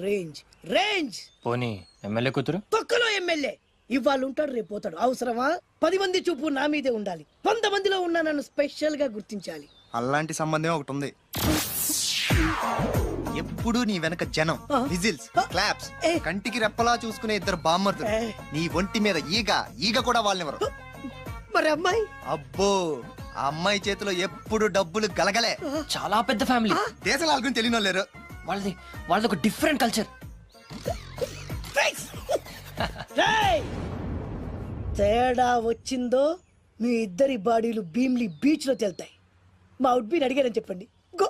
Range range. పోనీ ఎమ్మెల్యే కూతురు? తొక్కలో ఎమ్మెల్యే. ఇవాళ ఉంటాడు, రేపు పోతాడు. అవసరమా? 10 మంది చూపు నా మీదే ఉండాలి. 100 మందిలో ఉన్న నన్ను స్పెషల్ గా గుర్తించాలి. అలాంటి సంబంధం ఒకటి ఉంది. ఎప్పుడు నీ వెనక జనం, విజిల్స్, క్లాప్స్, కంటికి రెప్పలా చూసుకునే 2 బామ్మర్దులు. నీ ఒంటి మీద ఈగ కూడా వాళ్ళెవరు. మరి అమ్మాయి? అబ్బో, ఆ అమ్మాయి చేతిలో ఎప్పుడు డబ్బులు గలగలే. చాలా పెద్ద ఫ్యామిలీ. దేశాల గురించి తెలియని లేరు. వాళ్ళది ఒక డిఫరెంట్ కల్చర్. తేడా వచ్చిందో మీ ఇద్దరి బాడీలు భీమ్లీ బీచ్ లో తేలుతాయి. మా ఉడ్బీని అడిగారని చెప్పండి. గో.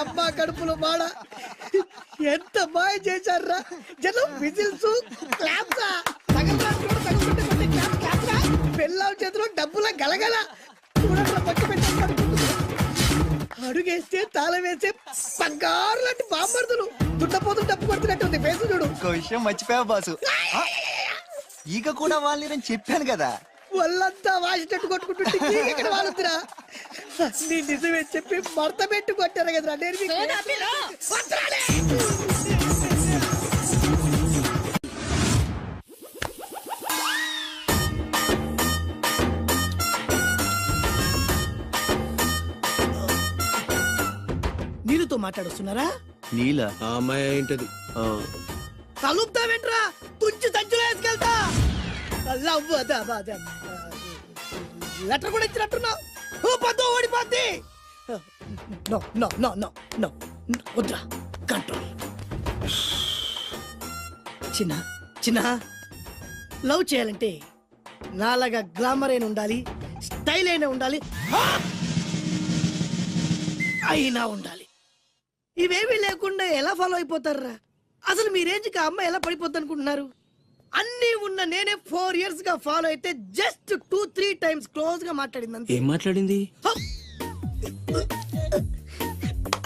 అమ్మా కడుపులో మాడ ఎంత మాయ చేశారా జనం. విజిల్స్, క్లాప్సా, పిల్లల చేతిలో డబ్బుల గలగల. అడుగేస్తే తాళం వేస్తే బంగారు లాంటి బాంబర్దులు. దుట్టపోతులు డబ్బు కొడుతున్నట్టు ఉంది ఫేసు చూడు. ఇంకో విషయం మర్చిపోయావు బాసు, ఈగ కూడా వాళ్ళని నేను చెప్పాను కదా. వాళ్ళంతా వాసినట్టు కొట్టుకుంటుంటే ఇక్కడ వాళ్ళురా. నీ నిజమే చెప్పి మడత పెట్టి కొట్టారు కదరా. నేను నీళ్ళతో మాట్లాడుస్తున్నారా? నీల ఆ అమ్మాయి ఏంటది? కలుపుతావేంట్రా? తుంచి సంచులో వేసుకెళ్తా. లెటర్ కూడా ఇచ్చినట్టున్నావు. పద్దు ఓడిపోద్ది. No no no no no వద్దురా. కంట్రోల్. చిన్న లవ్ చేయాలంటే నాలాగా గ్లామర్ అయినా ఉండాలి, స్టైల్ అయినా ఉండాలి, అయినా ఉండాలి. ఇవేమీ లేకుండా ఎలా ఫాలో అయిపోతారా? అసలు మీ రేంజ్కి ఆ అమ్మాయి ఎలా పడిపోద్ది అనుకుంటున్నారు? అన్ని ఉన్న నేనే 4 years గా ఫాలో అయితే జస్ట్ 2-3 times క్లోజ్ గా మాట్లాడింది. ఏం మాట్లాడింది?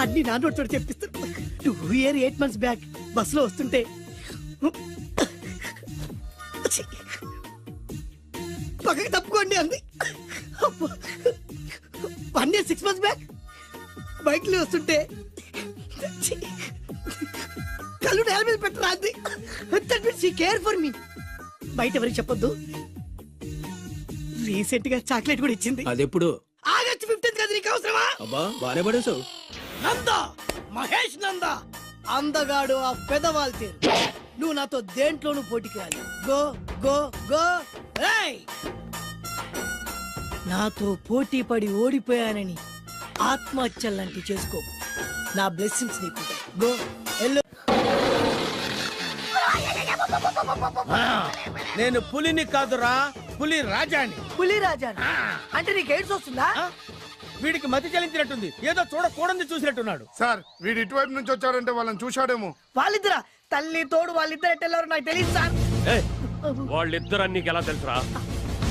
అన్ని నా నోటితో చెప్పిస్తాను. 2 years 8 months బ్యాక్ బస్సులో వస్తుంటే పక్కకి తప్పుకోండి అంది. 1 year 6 months బ్యాక్ బైక్ లో వస్తుంటే కళ్ళు నేల మీద పెట్టరా అంది. Care for me. బయట ఎవరికి చెప్పొద్దు. రీసెంట్ గా చాక్లెట్ కూడా ఇచ్చింది. అదెప్పుడు? ఆగస్ట్ 15th కదా. నీకు అవసరమా? అబ్బా బానే పడేసావు. నందా, మహేష్ నందా, అందగాడు ఆ పెదవాల్ తీరు. నువ్వు నాతో దేంట్లోనూ పోటీకి రాలి. Go go go. నాతో పోటీ పడి ఓడిపోయానని ఆత్మహత్యలాంటి చేసుకో. నా బ్లెస్సింగ్స్ నీకు. Go yellow. నేను పులిని కాదురా, పులి రాజాని. పులి రాజాని అంటే నీకు ఎయిడ్స్ వస్తుందా? వీడికి మతి చలించినట్టుంది. ఏదో చూడకూడదు చూసినట్టున్నాడు. సార్ వీడు ఇటువైపు నుంచి వచ్చాడంటే వాళ్ళని చూశాడేమో. వాళ్ళిద్దరా? తల్లి తోడు వాళ్ళిద్దరు ఎట్టెళ్ళారు నాకు తెలియదు సార్. వాళ్ళిద్దరు నీకు ఎలా తెలుసురా?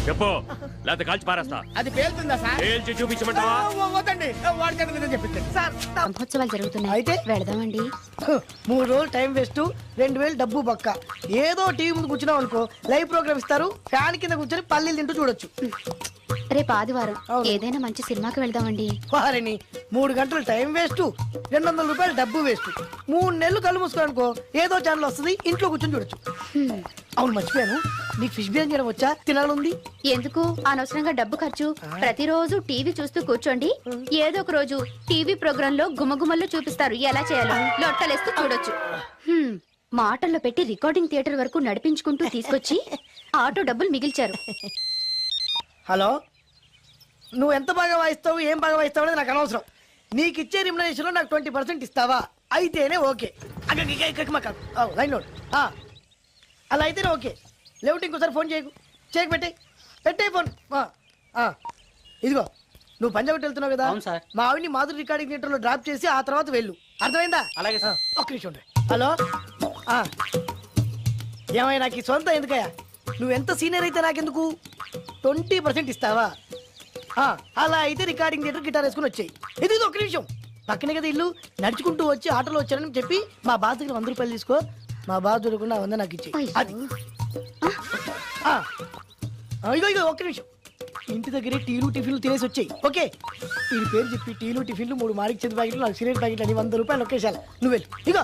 చెప్పు, లేకపోతే కాల్చి పారేస్తా. అది పేలుతుందా సార్? పేల్చి చూపించమంటావా? వద్దండి, వాడికి నిజం చెప్పింది సార్. బ్రహ్మోత్సవాలు జరుగుతున్నాయి, అయితే వెళదామండి. 3 రోజులు టైం వేస్ట్, 2000 డబ్బు బక్క. ఏదో టీవీ ముందు కూర్చున్నాం అనుకో, లైవ్ ప్రోగ్రామ్ ఇస్తారు, ఫ్యాన్ కింద కూర్చొని పల్లీలు తింటూ చూడొచ్చు. రేపు ఆదివారం ఏదైనా మంచి సినిమాకి వెళ్దామండి. వారిని 3 గంటలు టైం వేస్ట్, 200 రూపాయలు డబ్బు వేస్ట్. 3 నెలలు కళ్ళు మూసుకోనుకో, ఏదో ఛానల్ వస్తుంది, ఇంట్లో కూర్చొని చూడొచ్చు. అవును మర్చిపోయాను, నీకు ఫిష్ బిర్యానీ చేయడం వచ్చా? తినాలుంది. ఎందుకు అనవసరంగా డబ్బు ఖర్చు? ప్రతిరోజు టీవీ చూస్తూ కూర్చోండి, ఏదో ఒక రోజు టీవీ ప్రోగ్రామ్ లో గుమగుమల్లో చూపిస్తారు ఎలా చేయాలో. లొట్టలేస్తూ చూడొచ్చు. మాటల్లో పెట్టి రికార్డింగ్ థియేటర్ వరకు నడిపించుకుంటూ తీసుకొచ్చి ఆటో డబ్బులు మిగిల్చారు. హలో, నువ్వు ఎంత బాగా వాయిస్తావు, ఏం బాగా వాయిస్తావు అనేది నాకు అనవసరం. నీకు ఇచ్చే రిమ్యునరేషన్ లో నాకు 20% ఇస్తావా? అయితేనే ఓకే. Line note. అలా అయితేనే ఓకే. లేవుటి ఇంకోసారి ఫోన్ చేయకు, పెట్టే ఫోన్. ఇదిగో, నువ్వు పంజాబ్ వెళ్తున్నావు కదా, మా ఆవిని మాధురి రికార్డింగ్ థియేటర్ లో డ్రాప్ చేసి ఆ తర్వాత వెళ్ళు, అర్థమైందా? అలాగే సార్. ఒక్క నిమిషం ఉండే. హలో, ఏమైనా నాకు ఈ సొంత ఎందుకయ్యా? నువ్వెంత సీనియర్ అయితే నాకెందుకు? 20% ఇస్తావా? అలా అయితే రికార్డింగ్ థియేటర్ గిటార్ వేసుకుని వచ్చాయి. ఇది ఒక్క నిమిషం, పక్కనే కదా ఇల్లు, నడుచుకుంటూ వచ్చి ఆటోలో వచ్చానని చెప్పి మా బాస్ దగ్గర 100 రూపాయలు తీసుకో. మా బాస్ దొరకకుండా 100 నాకు ఇచ్చేయి. అది ఇగో ఒక్క నిమిషం, ఇంటి దగ్గరే టీలు టిఫిన్లు తినేసి వచ్చాయి. ఓకే, ఈ పేరు చెప్పి టీలు టిఫిన్లు 3 మారికి చెంది ప్యాకెట్లు, 4 సిగరెట్ ప్యాకెట్లు అని 100 రూపాయలు ఒకేసారి. నువ్వు వెళ్ళు. ఇగో,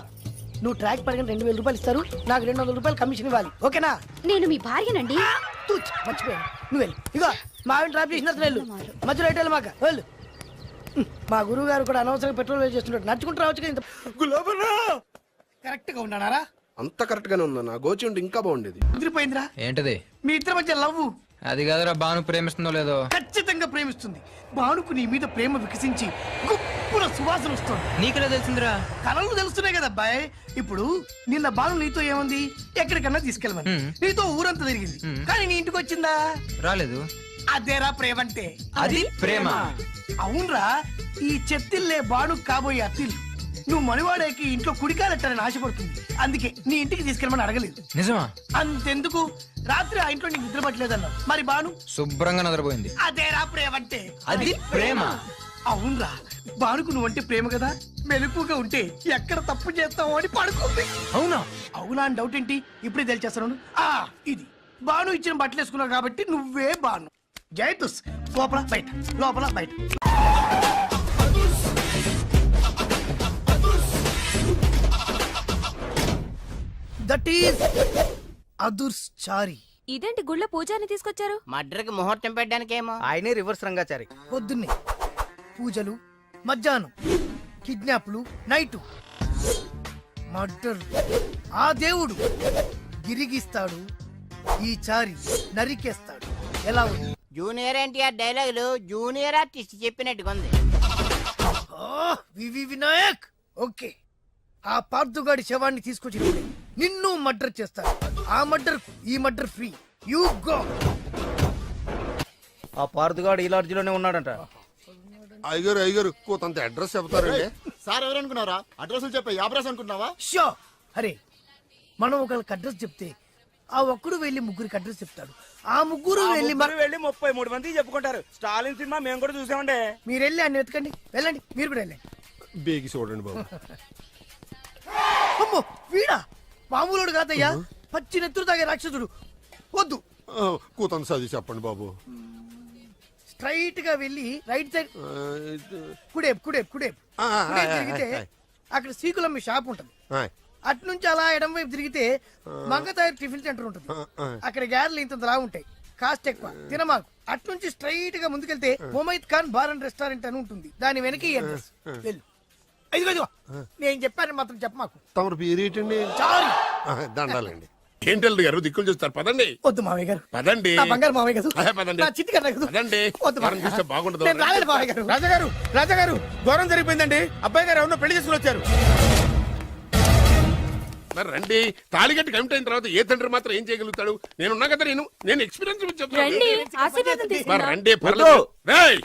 నువ్వు ట్రాక్ పడగానే 2000 రూపాయలు ఇస్తారు, నాకు 200 రూపాయలు కమిషన్ ఇవ్వాలి. ఓకేనా? నేను మీ భార్యనండి. మర్చిపోయాను, నువ్వు వెళ్ళు. ఇగో, మా ఆవిడ డ్రాప్ చేసిన వెళ్ళు, మధ్యలో రైట్ వెళ్ళి మాక వెళ్ళు. మా గురువు గారు కూడా అనవసరంగా పెట్రోల్ వేస్ట్ చేస్తుంటాడు, నడుచుకుంటూ రావచ్చు కదా. కరెక్ట్ గా ఉన్నారా? అంత కరెక్ట్ గానే ఉందా? నా గోచి ఉంటే ఇంకా బాగుండేది. కుదిరిపోయిందిరా. ఏంటది? మీ ఇద్దరి మధ్య లవ్. అది కాదురా, బాను ప్రేమిస్తుందో లేదో. ఖచ్చితంగా ప్రేమిస్తుంది. బానుకు నీ మీద ప్రేమ వికసించి గుప్పున సువాసన వస్తుంది. నీకెలా తెలిసిందిరా? కలలు తెలుస్తున్నాయి కదా అబ్బాయి. ఇప్పుడు నిన్న బాను నీతో ఏముంది, ఎక్కడికన్నా తీసుకెళ్ళమని నీతో ఊరంతా తిరిగింది, కానీ నీ ఇంటికి వచ్చిందా? రాలేదు. అదేరా ప్రేమ అంటే. అది ప్రేమ. అవునరా, ఈ చెత్తిల్లే బాను కాబోయే అత్తిల్లు. నువ్వు మణివాడేకి ఇంట్లో కుడికాలెట్టాలని ఆశపడుతుంది, అందుకే నీ ఇంటికి తీసుకెళ్ళమని అడగలేదు. నిజమా? అంతెందుకు, రాత్రి ఆ ఇంట్లో నీకు నిద్ర పట్టలేదన్నావు, మరి బాను శుభ్రంగా నిద్రపోయింది. అదేరా ప్రేమ అంటే. అది ప్రేమ. అవునరా, బానుకు నువ్వంటే ప్రేమ కదా, మెలుపుగా ఉంటే ఎక్కడ తప్పు చేస్తావు అని పడుకుంది. అవునా? అవునా అని డౌట్ ఏంటి, ఇప్పుడే తెలిచేస్తాను. ఇది బాను ఇచ్చిన బట్టలు వేసుకున్నావు కాబట్టి నువ్వే బాను. జైతుస్, లోపల బయట, లోపల బయట. దట్ ఈస్ అదుర్స్ చారి. ఇదేంటి గుళ్ళ పూజాని తీసుకొచ్చారు? మడ్రకి ముహూర్తం పెట్టడానికేమో. ఆయనే రివర్స్ రంగాచారి. పొద్దున్నే పూజలు, మధ్యాహ్నం కిడ్నాప్లు, నైటు మర్డర్. ఆ దేవుడు గిరిగిస్తాడు, ఈ చారి నరికేస్తాడు. ఎలా ఉంది? జూనియర్ ఎన్టీఆర్ డైలాగులు జూనియర్ ఆర్టిస్ట్ చెప్పినట్టుగా ఉంది. వివి వినాయక్. ఓకే, ఆ పార్థుగాడి శవాన్ని తీసుకొచ్చి నిన్ను మర్డర్ చేస్తాడు. ఆ మర్డర్ ఈ మర్డర్ ఫ్రీ. You go. ఆ పార్థుగాడు ఈ లాడ్జిలోనే ఉన్నాడంట. అయ్యగారు కొంత అడ్రస్ చెప్తారండి. సార్ ఎవరనుకున్నారా? అడ్రస్ చెప్పే అడ్రస్ అనుకున్నావా? షో. అరే, మనం ఒకళ్ళకి అడ్రస్ చెప్తే ఆ ఒక్కడు వెళ్ళి ముగ్గురికి అడ్రస్ చెప్తాడు, ఆ ముగ్గురు వెళ్ళి 33 మంది చెప్పుకుంటారు. స్టాలిన్ సినిమా మేము కూడా చూసామండి. మీరు వెళ్ళి అన్ని వెతకండి, వెళ్ళండి, మీరు కూడా వెళ్ళండి. బేగి చూడండి బాబు. అమ్మో, వీడా మామూలుడు కాదయ్యా, పచ్చి నెత్తురు తాగే రాక్షసుడు. వద్దు, కూతంత చదివి చెప్పండి బాబు. స్ట్రైట్ గా వెళ్ళి రైట్ సైడ్ కుడేపు కుడేపు కుడేపు తిరిగితే అక్కడ శ్రీకులమ్మి షాప్ ఉంటుంది. అటు నుంచి అలా ఎడం వైపు తిరిగితే మంగతాయర్ టిఫిన్ సెంటర్ ఉంటుంది. అక్కడ గ్యారెలు ఇంతలా ఉంటాయి, కాస్ట్ ఎక్కువ, తినమాకు. అటు నుంచి స్ట్రైట్ గా ముందుకెళ్తే మొమైద్ ఖాన్ బార్ అండ్ రెస్టారెంట్ అని ఉంటుంది, దాని వెనక అడ్రస్. వెళ్ళు. ఇదిగో నేను చెప్పాను మాత్రం చెప్పమాకు. తమరు పేరేటండి? చారి. దండాలండి. ఏంటల్లి గారు దిక్కులు చూస్తారు, పదండి. వద్దు మామయ్య గారు, పదండి. నా బంగారు మామయ్య గారు, పదండి. నా చిట్టి గారు పదండి. చూస్తే బాగుండదు. నేను రాలేదు మామయ్య గారు. రాజాగారు ఘోరం జరిగిపోయిందండి. అబ్బాయి గారు ఎవరినో పెళ్లి చేసుకుని వచ్చారు. మరి రండి, తాళిగట్టి కమిట్ అయిన తర్వాత ఏ తండ్రి మాత్రం ఏం చేయగలుగుతాడు? నేనున్నా కదా, నేను ఎక్స్పీరియన్స్ చెప్తాను. రండి, పర్లేదు. రేయ్,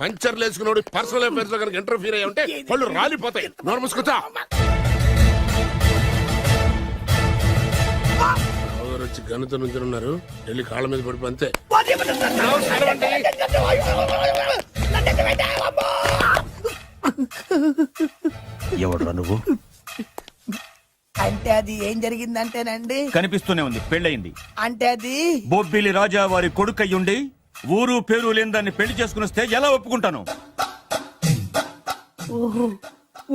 పంచర్లు వేసుకున్నాడు పర్సనల్ అఫైర్స్ లో కనుక ఇంటర్ఫీర్ అయ్యి ఉంటే వాళ్ళు రాలిపోతాయి. నోరు మూసుకొచ్చా. వచ్చి గనుత నుంచి ఉన్నారు, వెళ్ళి కాళ్ళ మీద పడిపో అంతే. ఎవడ్రా నువ్వు? అంటే అది ఏం జరిగిందంటేనండి, కనిపిస్తూనే ఉంది, పెళ్ళయింది. అంటే అది బొబ్బిలి రాజా వారి కొడుకయ్యుండి ఊరు పేరు లేని దాన్ని పెళ్లి చేసుకునిస్తే ఎలా ఒప్పుకుంటాను? ఓహో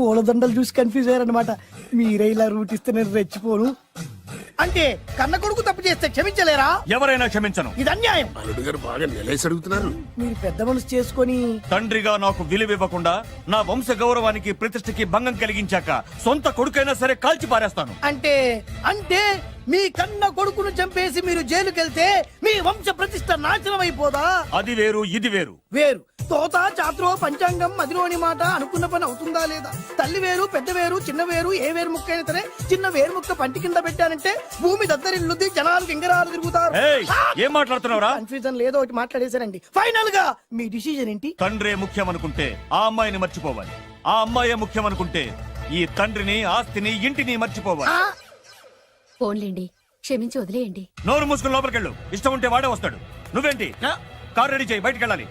ఓలదండలు చూసి కన్ఫ్యూజ్ అయ్యారనమాట. మీరే ఇలా రూట్ ఇస్తే నేను రెచ్చిపోను. అంటే కన్న కొడుకు తప్పు చేస్తే క్షమించలేరా? ఎవరైనా క్షమించను. ఇది అన్యాయం. అల్లుడు గారు బాగా నిలేసి అడుగుతున్నారు. మీరు పెద్ద మనసు చేసుకొని తండ్రిగా నాకు విలువ ఇవ్వకుండా నా వంశ గౌరవానికి ప్రతిష్టకి భంగం కలిగించాక సొంత కొడుకైనా సరే కాల్చి పారేస్తాను. అంటే అంటే మీ కన్న కొడుకును చంపేసి మీరు జైలుకెళ్తే మీ వంశ ప్రతిష్ట నాశనం అయిపోదా? అది వేరు, ఇది వేరు. వేరు. తోత చాత్రో పంచాంగం మదిలోని మాట అనుకున్న పని అవుతుందా లేదా? తల్లి వేరు, పెద్ద వేరు, చిన్న వేరు, ఏ వేరు ముక్క అయినా సరే చిన్న వేరు ముక్క పంటి కింద పెట్టానంటే భూమి దద్దరిల్లుద్ది, జనాలు గింగరాలు తిరుగుతారు. ఏం మాట్లాడుతున్నావురా? కన్ఫ్యూజన్ లేదో ఒకటి మాట్లాడేశారండి. ఫైనల్ గా మీ డిసిజన్ ఏంటి? తండ్రే ముఖ్యం అనుకుంటే ఆ అమ్మాయిని మర్చిపోవాలి. ఆ అమ్మాయే ముఖ్యం అనుకుంటే ఈ తండ్రిని, ఆస్తిని, ఇంటిని మర్చిపోవాలి. ఫోన్లేండి, క్షమించి వదిలేయండి. నోరు మూసుకుని లోపలికెళ్ళు. ఇష్టం ఉంటే వాడే వస్తాడు. నువ్వేంటి? కారు రెడీ చేయి, బయటికి వెళ్ళాలి.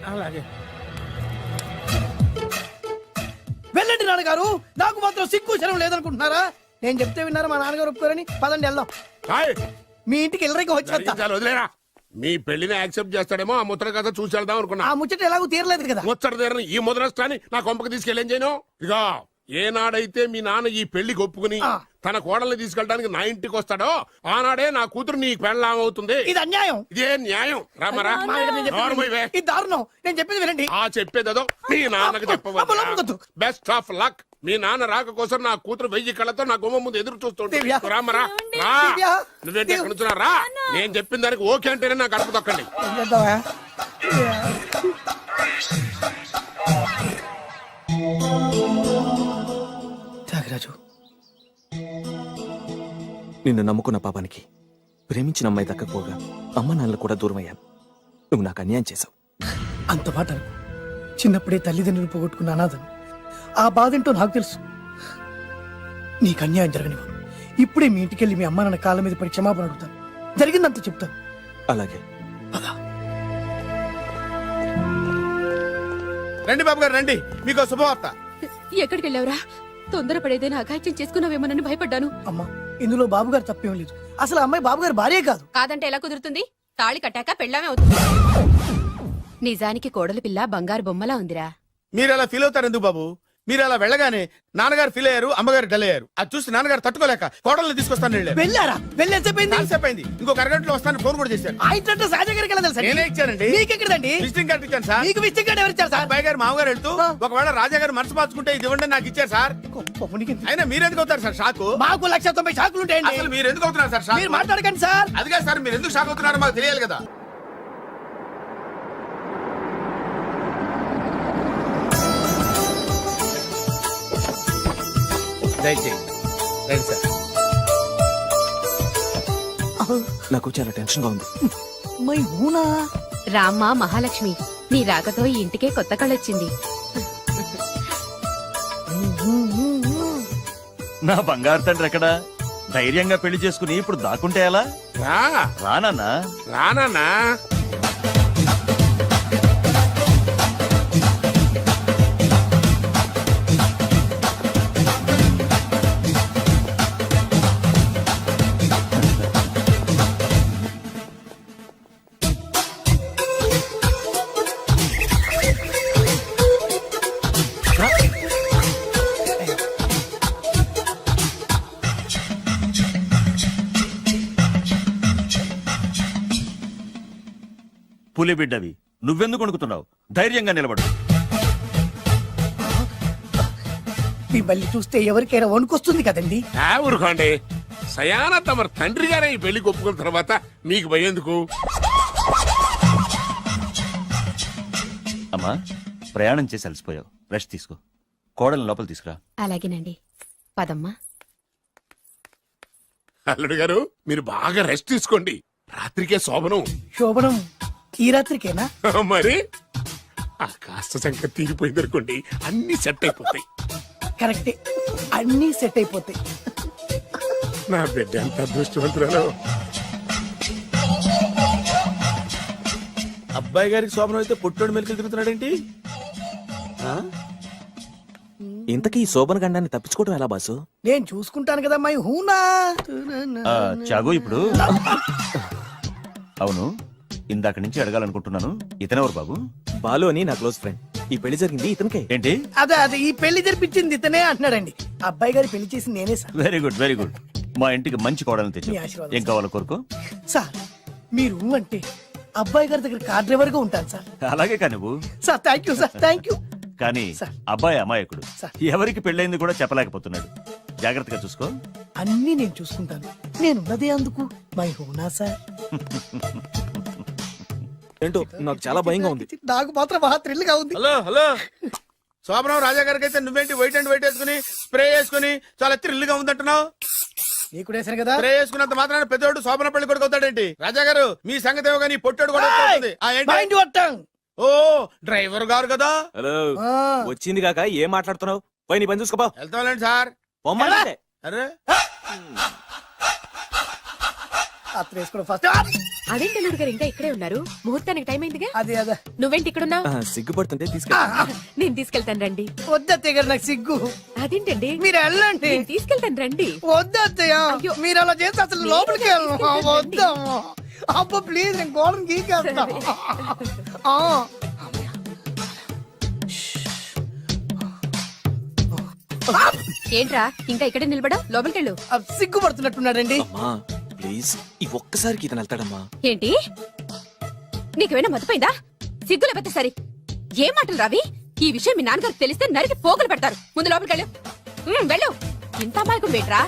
వెళ్ళండి నాన్నగారు, నాకు మాత్రం సిగ్గు శరం లేదనుకుంటున్నారా? నేను చెప్తే విన్నారా మా నాన్నగారు ఒప్పుకోరని? పదండి వెళ్దాం. మీ ఇంటికి ఎల్లరికి వచ్చేస్తా. వదిలేరా, మీ పెళ్లిని యాక్సెప్ట్ చేస్తాడేమో ఆ ముద్ర కథ చూసి వెళ్దాం అనుకున్నా. ఆ ముచ్చట ఎలాగో తీరలేదు కదా. ముచ్చట తీరని ఈ ముద్రష్టాన్ని నా కొంపకి తీసుకెళ్ళేం చేయను. ఇక ఏనాడైతే మీ నాన్న ఈ పెళ్లికి ఒప్పుకుని తన కోడల్ని తీసుకెళ్ళడానికి నా ఇంటికి వస్తాడో ఆనాడే నా కూతురు నీ పెళ్ళాం అవుతుంది. ఇది అన్యాయం. ఇదే న్యాయం. రామరా, ఇది దారుణం. నేను చెప్పేది వినండి. ఆ చెప్పేదో మీ నాన్నకు చెప్పవద్దు. Best of luck. మీ నాన్న రాక కోసం నా కూతురు 1000 కళ్ళతో నా గుమ్మ ముందు ఎదురు చూస్తుంటే రామరా, రా. నువ్వేంటి ఎక్కడ నుంచున్నా? రా. నేను చెప్పిన దానికి ఓకే అంటేనే నా గడప తొక్కండి. త్యాగరాజు, నిన్ను నమ్ముకున్న పాపానికి ప్రేమించిన అమ్మాయి దక్కకపోగా అమ్మ నాన్నలు కూడా దూరం అయ్యాను. నువ్వు నాకు అన్యాయం చేశావు. అంత మాట అనుకో. చిన్నప్పుడే తల్లిదండ్రులు పోగొట్టుకున్న అనాథను. ఆ బాధ ఏంటో నాకు తెలుసు. నీకు అన్యాయం జరగనివ్వను. ఇప్పుడే మీ ఇంటికెళ్ళి మీ అమ్మ నాన్న కాళ్ళ మీద పడి క్షమాపణ అడుగుతాను. జరిగిందంత చెప్తాను. అలాగే. రండి బాబు గారు, రండి. మీకు శుభవార్త. ఎక్కడికి వెళ్ళావురా? తొందరపడేదైనా అఘాయిత్యం చేసుకున్నావేమోనని భయపడ్డాను. అమ్మా, ఇందులో బాబు గారు తప్పేం లేదు. అసలు అమ్మాయి బాబు గారు భార్యే కాదు. కాదంటే ఎలా కుదురుతుంది? తాళి కట్టాక పెళ్ళామే అవుతుంది. నిజానికి కోడలి పిల్ల బంగారు బొమ్మలా ఉందిరా. మీరు అలా ఫీల్ అవుతారు ఎందుకు బాబు? మీరు అలా వెళ్ళగానే నాన్నగారు ఫీల్ అయ్యారు, అమ్మగారు డల్ అయ్యారు. అది చూసి నాన్నగారు తట్టుకోలేక కోడల్ని తీసుకొస్తాను వెళ్ళారా? వెళ్ళేసేపోయింది. ఇంకొక అరగంటలో వస్తాను ఫోన్ కూడా చేశారు. ఆ ఇంట్లో సాజా గారికి ఎలా తెలుసా? నేనే ఇచ్చానండి. మీకెక్కడండి? విజిటింగ్ కార్డు ఇచ్చాను సార్. మీకు విజిటింగ్ కార్డు ఎవరు ఇచ్చారు సార్? అబ్బాయి గారు మామగారు వెళ్తూ ఒకవేళ రాజా గారు మనసు మార్చుకుంటే ఇది ఇవ్వండి నాకు ఇచ్చారు సార్. అయినా మీరు ఎందుకు అవుతారు సార్ షాక్? మాకు 190 షాకులు ఉంటాయండి. అసలు మీరు ఎందుకు అవుతున్నారు సార్ షాక్? మీరు మాట్లాడకండి సార్. అదిగా సార్, మీరు ఎందుకు షాక్ అవుతున్నారో మాకు తెలియాలి కదా. నాకు చాలా టెన్షన్ గా ఉంది. రామ్మ మహాలక్ష్మి, నీ రాకతో ఈ ఇంటికే కొత్త కళొచ్చింది. నా బంగారు తండ్రి ఎక్కడా? ధైర్యంగా పెళ్లి చేసుకుని ఇప్పుడు దాక్కుంటే ఎలా? రానా రానా పులి బిడ్డవి, నువ్వెందుకు వణుకుతున్నావు? ధైర్యంగా నిలబడు. మిమ్మల్ని చూస్తే ఎవరికైనా వణుకొస్తుంది కదండి. ఊరుకోండి. సయానా తమ తండ్రి గారే ఈ పెళ్లి ఒప్పుకున్న తర్వాత మీకు భయందుకు? అమ్మా, ప్రయాణం చేసి అలసిపోయావు, రెస్ట్ తీసుకో. కోడలు లోపల తీసుకురా. అలాగేనండి, పదమ్మా. అల్లుడు గారు, మీరు బాగా రెస్ట్ తీసుకోండి. రాత్రికే శోభనం. శోభనం ఈ రాత్రికేనా? మరి ఆ కాస్త సంఖ్య తీరిపోయింది అనుకోండి, అన్ని సెట్ అయిపోతాయి. కరెక్టే, అన్ని సెట్ అయిపోతాయి. నా బిడ్డ ఎంత అదృష్టవంతురాలు. అబ్బాయి గారికి శోభనం అయితే పుట్టోడు మెలికలు తిరుగుతున్నాడేంటి? ఇంతకీ ఈ శోభన గండాన్ని తప్పించుకోవడం ఎలా బాసు? నేను చూసుకుంటాను కదా మై హూనా. చాగు ఇప్పుడు అవును, ఇందాక నుంచి అడగాలనుకుంటున్నాను, ఇతనెవరు బాబు? బాలు అని నా క్లోజ్ ఫ్రెండ్. ఈ పెళ్లి జరిగింది ఇతనికే. ఏంటి? అదే ఈ పెళ్లి జరిపించింది ఇతనే అంటున్నాడండి. అబ్బాయి గారి పెళ్లి చేసింది నేనే sir. Very good very good. మా ఇంటికి మంచి కోడలు తెచ్చు. మీ ఆశీర్వాదం ఏం కావాలో కోరుకో. సార్ మీరు అంటే అబ్బాయి గారి దగ్గర కార్ డ్రైవర్ గా ఉంటాను సార్. అలాగే కానీ నువ్వు. Sir thank you sir, thank you. కానీ అబ్బాయి అమాయకుడు, ఎవరికి పెళ్ళైంది కూడా చెప్పలేకపోతున్నాడు. జాగ్రత్తగా చూసుకో. అన్ని నేను చూసుకుంటాను, నేనున్నదే అందుకు మై హూనా సార్. ఏంటో నాకు చాలా భయంగా ఉంది. నాకు మాత్రం బాగా థ్రిల్ గా ఉంది. హలో హలో, శోభనం రాజా గారికి అయితే నువ్వేంటి వైట్ అండ్ వైట్ వేసుకుని స్ప్రే వేసుకుని చాలా థ్రిల్ గా ఉందంటున్నావు? నీకు వేసాను కదా. స్ప్రే వేసుకున్నంత మాత్రాన పెద్దోడు శోభన పెళ్లి కొడుకు అవుతాడేంటి? రాజా గారు మీ సంగతి ఏమో కానీ పొట్టోడు కూడా అవుతుంది. ఓ డ్రైవర్ గారు కదా. హలో, వచ్చింది కాక ఏం మాట్లాడుతున్నావు? పోయి నీ పని చూసుకోపో. వెళ్తాంలేండి సార్. అరే అదేంటి అల్లుడు గారు ఇంకా ఇక్కడే ఉన్నారు? ముహూర్తానికి టైం అయిందిగా. అదే అదే. నువ్వేంటి ఇక్కడున్నావు? సిగ్గుపడుతుంటే తీసుకెళ్ళి. నేను తీసుకెళ్తాను రండి. వద్దత్తయ్య గారు, నాకు సిగ్గు. అదేంటండి? మీరు వెళ్ళండి. నేను తీసుకెళ్తాను రండి. వద్దత్తయ్య, మీరు అలా చేస్తే అసలు లోపలికి వెళ్ళను. వద్దమ్మా. అబ్బా ప్లీజ్, నేను గోడను గీకేస్తా. ఏంట్రా ఇంకా ఇక్కడే నిలబడా? లోపలికెళ్ళు. సిగ్గుపడుతున్నట్టున్నాడండి. ప్లీజ్ ఈ ఒక్కసారికి ఇతను వెళ్తాడమ్మా. ఏంటి నీకేమైనా మతిపోయిందా? సిగ్గు లేకపోతే సరే. ఏం మాటలు రావి? ఈ విషయం మీ నాన్నగారికి తెలిస్తే నరికి పోగులు పెడతారు. ముందు లోపలికెళ్ళు. వెళ్ళు. ఇంత అమాయకుడు వేట్రా?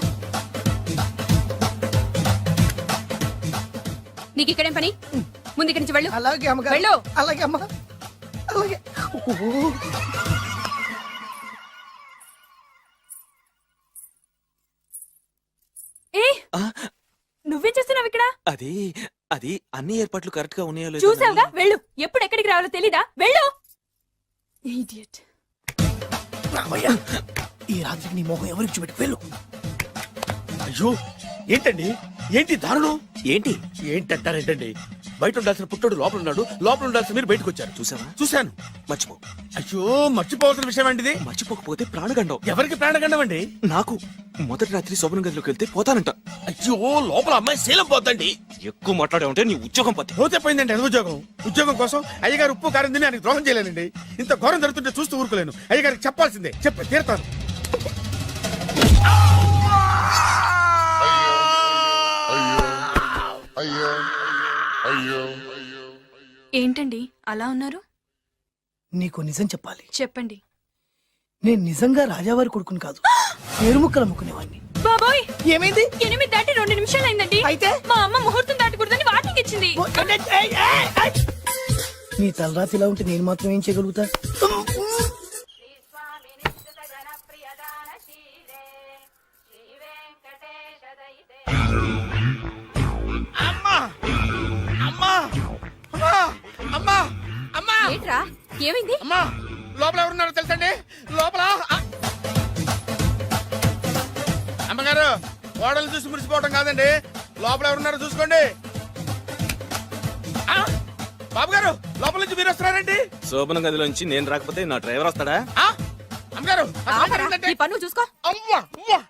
నీకు ఇక్కడేం పని? ముందు ఇక్కడి నుంచి వెళ్ళు. అలాగే అమ్మ. వెళ్ళు. అలాగే అమ్మా, అలాగే. నువ్వేం చేస్తున్నావు ఇక్కడ? అది అది అన్ని ఏర్పాట్లు కరెక్ట్ గా ఉన్నాయో లేదో. చూసావుగా, వెళ్ళు. ఎప్పుడు ఎక్కడికి రావాలో తెలీదా? వెళ్ళు. ఇడియట్. ఈ రాత్రికి నీ మొహం ఎవరికి చూపెట్టి వెళ్ళు. అయ్యో ఏంటండి, ఏంటి దారుణం? ఏంటి ఏంటంటారేంటండి? బయట ఉండాల్సిన పుట్టోడు లోపల ఉన్నాడు, లోపల ఉండాల్సిన మీరు బయటకు వచ్చారు. చూసావా? చూశాను. మర్చిపో. అయ్యో మర్చిపోవాల్సిన విషయం అండి ఇది. మర్చిపోకపోతే ప్రాణగండం. ఎవరికి ప్రాణగండం అండి? నాకు. మొదటి రాత్రి శోభన గదిలోకి వెళ్తే పోతానంట. అయ్యో లోపల అమ్మాయి శీలం పోద్దండి. ఎక్కువ మాట్లాడే ఉంటే నీ ఉద్యోగం పోతే. పోతే పోయిందండి అది ఉద్యోగం. ఉద్యోగం కోసం అయ్యగారు ఉప్పు కారం తిని ఆయనకు ద్రోహం చేయలేనండి. ఇంత ఘోరం జరుగుతుంటే చూస్తూ ఊరుకోలేను. అయ్యగారికి చెప్పాల్సిందే, చెప్పి తీరుతాను. ఏంటండి అలా ఉన్నారు? నీకు నిజం చెప్పాలి. చెప్పండి. నేను నిజంగా రాజావారి కొడుకుని కాదు, పేరుముక్కలు అమ్ముకునేవాడిని. బాబోయ్, ఏమైంది? 8 దాటి 2 నిమిషాలు అయిందండి. అయితే మా అమ్మ ముహూర్తం దాటకూడదని వార్నింగ్ ఇచ్చింది. నీ తలరాతి ఇలా ఉంటే నేను మాత్రం ఏం చేయగలుగుతా? ఏంట్రా ఏమైంది? అమ్మా లోపల ఎవరున్నారో తెలుసండి? లోపల అమ్మగారు ఓడలు చూసి మురిసిపోవడం కాదండి, లోపల ఎవరున్నారో చూసుకోండి. బాబు గారు లోపల నుంచి మీరు వస్తున్నారండి? శోభన గదిలోంచి నేను రాకపోతే నా డ్రైవర్ వస్తాడా? అమ్మగారు ఈ పన్ను చూసుకో. అమ్మా అమ్మా.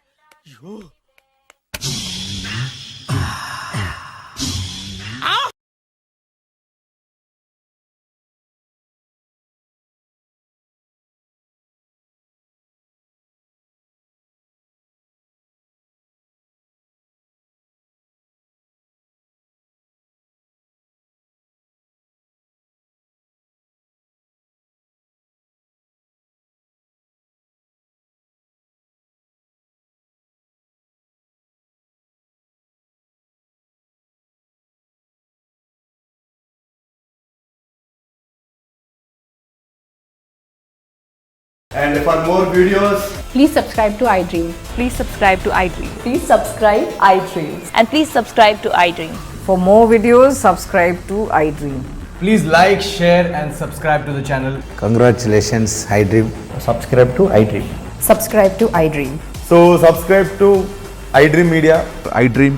And for more videos, Please subscribe to iDream. Please subscribe to iDream. Please subscribe iDream. And please subscribe to iDream. For more videos, subscribe to iDream. Please like, share and subscribe to the channel. I dream media, I dream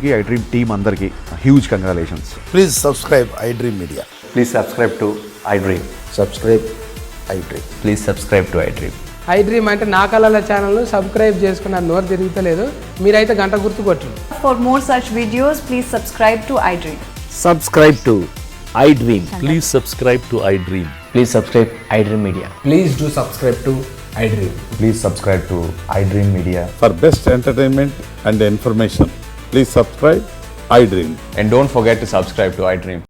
team అందరికి huge congratulations. Please subscribe I dream media. Please subscribe to I dream. Subscribe I dream. Please subscribe to I dream. I dream అంటే నా కళల channel subscribe చేసుకున్న నోరు తిరుగుతలేదు, మీరైతే గంట గుర్తు కొట్టు. For more such videos, please subscribe to iDream. Subscribe to iDream. Please subscribe to iDream. Please subscribe iDream Media. Please do subscribe to iDream. Please subscribe to I dream media. For best entertainment and information please subscribe I dream. And don't forget to subscribe to iDream.